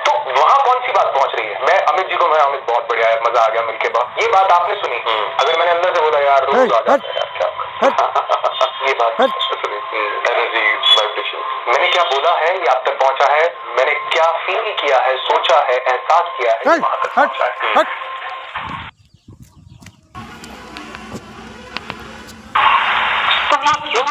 तो वहां कौन सी बात पहुंच रही है? मैं अमित जी को, मैं अमित बहुत बढ़िया है, मजा आ गया मिलके बात। ये बात आपने सुनी, अगर मैंने अंदर से बोला यार रोज आ जाता है क्या ये बात सुनी, एनर्जी वाइब्रेशन, मैंने क्या बोला है ये आप तक पहुंचा है, मैंने क्या फील किया है, सोचा है, एहसास किया है, वहां तक पहुंचा है।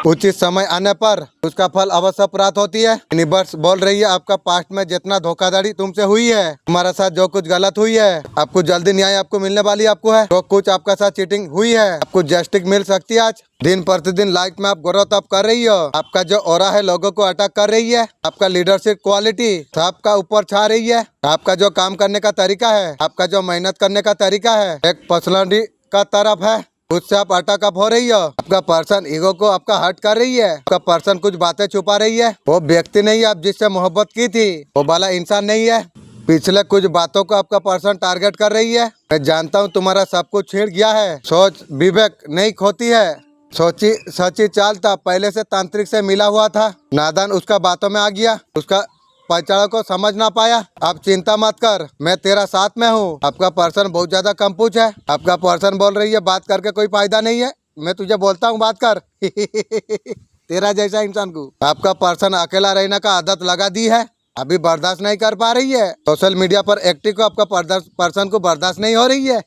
उचित समय आने पर उसका फल अवश्य प्राप्त होती है। यूनिवर्स बोल रही है आपका पास्ट में जितना धोखाधड़ी तुमसे हुई है, तुम्हारे साथ जो कुछ गलत हुई है, आपको जल्दी न्याय आपको मिलने वाली आपको है। जो कुछ आपका साथ चीटिंग हुई है आपको जस्टिस मिल सकती है। आज दिन प्रतिदिन लाइफ में आप ग्रोथ अप कर रही हो। आपका जो ऑरा है लोगों को अटैक कर रही है। आपका लीडरशिप क्वालिटी सबका ऊपर छा रही है। आपका जो काम करने का तरीका है, आपका जो मेहनत करने का तरीका है, एक पर्सनालिटी का तरफ है, उससे आप अटैक अप हो रही हो। आपका पर्सन ईगो को आपका हर्ट कर रही है। आपका पर्सन कुछ बातें छुपा रही है। वो व्यक्ति नहीं, आप जिससे मोहब्बत की थी वो भला इंसान नहीं है। पिछले कुछ बातों को आपका पर्सन टारगेट कर रही है। मैं जानता हूँ तुम्हारा सब कुछ छिड़ गया है। सोच विवेक नहीं खोती है। सोची सची चालता पहले से तांत्रिक से मिला हुआ था, नादान उसका बातों में आ गया, उसका पहचान को समझ ना पाया। आप चिंता मत कर, मैं तेरा साथ में हूँ। आपका पर्सन बहुत ज्यादा कंपूच है। आपका पर्सन बोल रही है बात करके कोई फायदा नहीं है, मैं तुझे बोलता हूँ बात कर। तेरा जैसा इंसान को आपका पर्सन अकेला रहने का आदत लगा दी है, अभी बर्दाश्त नहीं कर पा रही है। सोशल मीडिया पर एक्टिव को आपका पर्सन को बर्दाश्त नहीं हो रही है।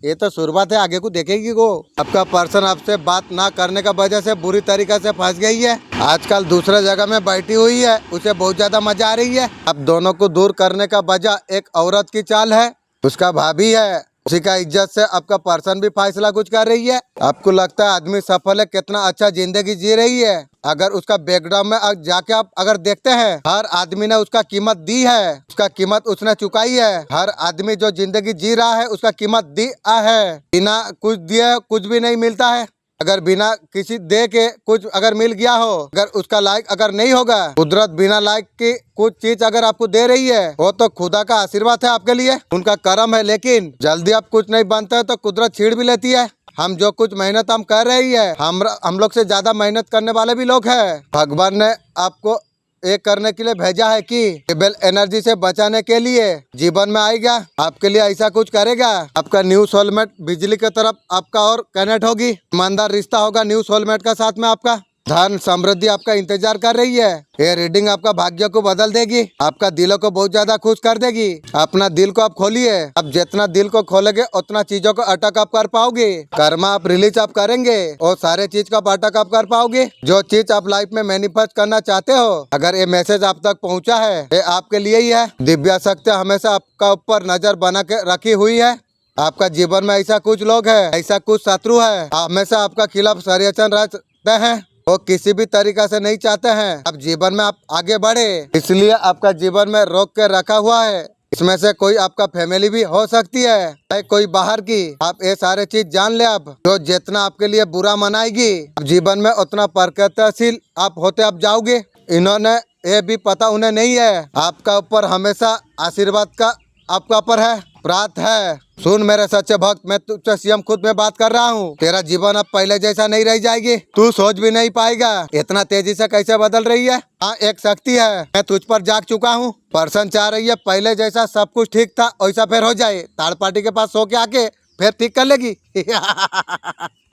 ये तो शुरुआत है, आगे को देखेगी वो। आपका पर्सन आपसे बात ना करने का वजह से बुरी तरीके से फंस गई है। आजकल दूसरे जगह में बैठी हुई है, उसे बहुत ज्यादा मजा आ रही है। अब दोनों को दूर करने का वजह एक औरत की चाल है, उसका भाभी है, उसी का इज्जत से आपका पर्सन भी फैसला कुछ कर रही है। आपको लगता है आदमी सफल है, कितना अच्छा जिंदगी जी रही है। अगर उसका बैकग्राउंड में जाके आप अगर देखते हैं, हर आदमी ने उसका कीमत दी है, उसका कीमत उसने चुकाई है। हर आदमी जो जिंदगी जी रहा है उसका कीमत दिया है। बिना कुछ दिए कुछ भी नहीं मिलता है। अगर बिना किसी दे के कुछ अगर मिल गया हो, अगर उसका लायक अगर नहीं होगा, कुदरत बिना लायक की कुछ चीज अगर आपको दे रही है, वो तो खुदा का आशीर्वाद है आपके लिए, उनका करम है। लेकिन जल्दी आप कुछ नहीं बनते है तो कुदरत छीड़ भी लेती है। हम जो कुछ मेहनत हम कर रही है, हम लोग से ज्यादा मेहनत करने वाले भी लोग हैं। भगवान ने आपको एक करने के लिए भेजा है कि केबल एनर्जी से बचाने के लिए जीवन में आएगा, आपके लिए ऐसा कुछ करेगा। आपका न्यू सोलमेट बिजली की तरफ आपका और कनेक्ट होगी, ईमानदार रिश्ता होगा न्यू सोलमेट का साथ में आपका। धन समृद्धि आपका इंतजार कर रही है। ये रीडिंग आपका भाग्य को बदल देगी, आपका दिलों को बहुत ज्यादा खुश कर देगी। अपना दिल को आप खोलिए, अब जितना दिल को खोलेंगे उतना चीजों को अटक आप कर पाओगे। कर्मा आप रिलीज आप करेंगे और सारे चीज का अटक आप कर पाओगे। जो चीज आप लाइफ में मैनिफेस्ट करना चाहते हो, अगर ये मैसेज आप तक पहुँचा है, ये आपके लिए ही है। दिव्य शक्ति हमेशा आपका ऊपर नजर बना के रखी हुई है। आपका जीवन में ऐसा कुछ लोग है, ऐसा कुछ शत्रु है, हमेशा आपका खिलाफ षड्यंत्र रचते हैं। वो किसी भी तरीका से नहीं चाहते हैं अब जीवन में आप आगे बढ़े, इसलिए आपका जीवन में रोक के रखा हुआ है। इसमें से कोई आपका फैमिली भी हो सकती है, चाहे कोई बाहर की। आप ये सारे चीज जान ले। अब जो जितना आपके लिए बुरा मनाएगी, अब जीवन में उतना प्रगतिशील आप होते आप जाओगे। इन्होंने ये भी पता उन्हें नहीं है, आपका ऊपर हमेशा आशीर्वाद का आपका ऊपर है, प्राप्त है। सुन मेरे सच्चे भक्त, मैं तुझसे सीएम खुद में बात कर रहा हूँ। तेरा जीवन अब पहले जैसा नहीं रह जाएगी, तू सोच भी नहीं पाएगा इतना तेजी से कैसे बदल रही है। हाँ, एक शक्ति है, मैं तुझ पर जाग चुका हूँ। पर्सन चाह रही है पहले जैसा सब कुछ ठीक था वैसा फिर हो जाए, थर्ड पार्टी के पास सो के आके फिर ठीक कर लेगी।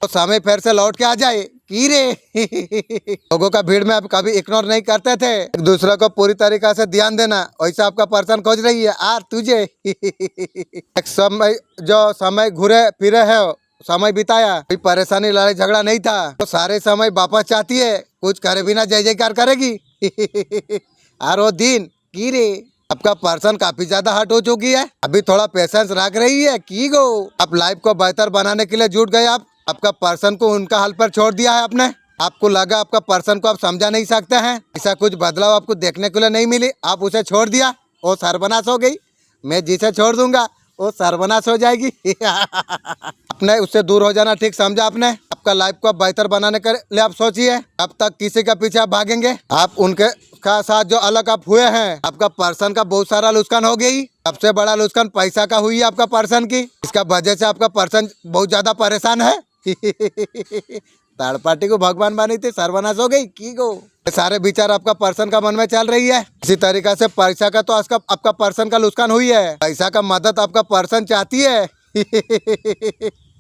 तो समय फिर से लौट के आ जाए की रे। लोगों का भीड़ में आप कभी इग्नोर नहीं करते थे, एक दूसरे को पूरी तरीका से ध्यान देना, वैसा आपका पर्सन खोज रही है आर तुझे। एक समय जो समय घूरे फिरे है, समय बिताया, कोई परेशानी लड़ाई झगड़ा नहीं था, तो सारे समय वापस चाहती है, कुछ करे बिना जय जयकार करेगी। और वो दिन की रे। आपका पर्सन काफी ज्यादा हर्ट हो चुकी है, अभी थोड़ा पेशेंस रख रही है की गो। आप लाइफ को बेहतर बनाने के लिए जुट गए। आप आपका पर्सन को उनका हाल पर छोड़ दिया है आपने। आपको लगा आपका पर्सन को आप समझा नहीं सकते हैं, ऐसा कुछ बदलाव आपको देखने के लिए नहीं मिली, आप उसे छोड़ दिया, वो सर्वनाश हो गई। मैं जिसे छोड़ दूंगा वो सर्वनाश हो जाएगी। आपने उससे दूर हो जाना ठीक समझा आपने। आपका लाइफ को बेहतर बनाने के लिए आप सोचिए, अब तक किसी के पीछे आप भागेंगे, आप उनके का साथ जो अलग आप हुए हैं, आपका पर्सन का बहुत सारा नुकसान हो गई। सबसे बड़ा नुकसान पैसा का हुई है आपका पर्सन की, इसका वजह से आपका पर्सन बहुत ज्यादा परेशान है। थर्ड पार्टी को भगवान मानी थी, सर्वनाश हो गई की गो। ये सारे विचार आपका पर्सन का मन में चल रही है। इसी तरीका से पैसा का तो आपका पर्सन का नुकसान हुई है, पैसा का मदद आपका पर्सन चाहती है।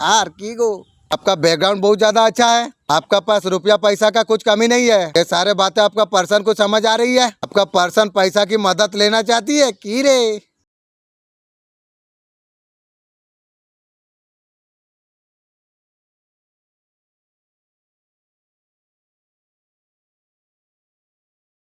आर की गो। आपका बैकग्राउंड बहुत ज्यादा अच्छा है, आपका पास रुपया पैसा का कुछ कमी नहीं है। ये सारे बातें आपका पर्सन को समझ आ रही है। आपका पर्सन पैसा की मदद लेना चाहती है की रे।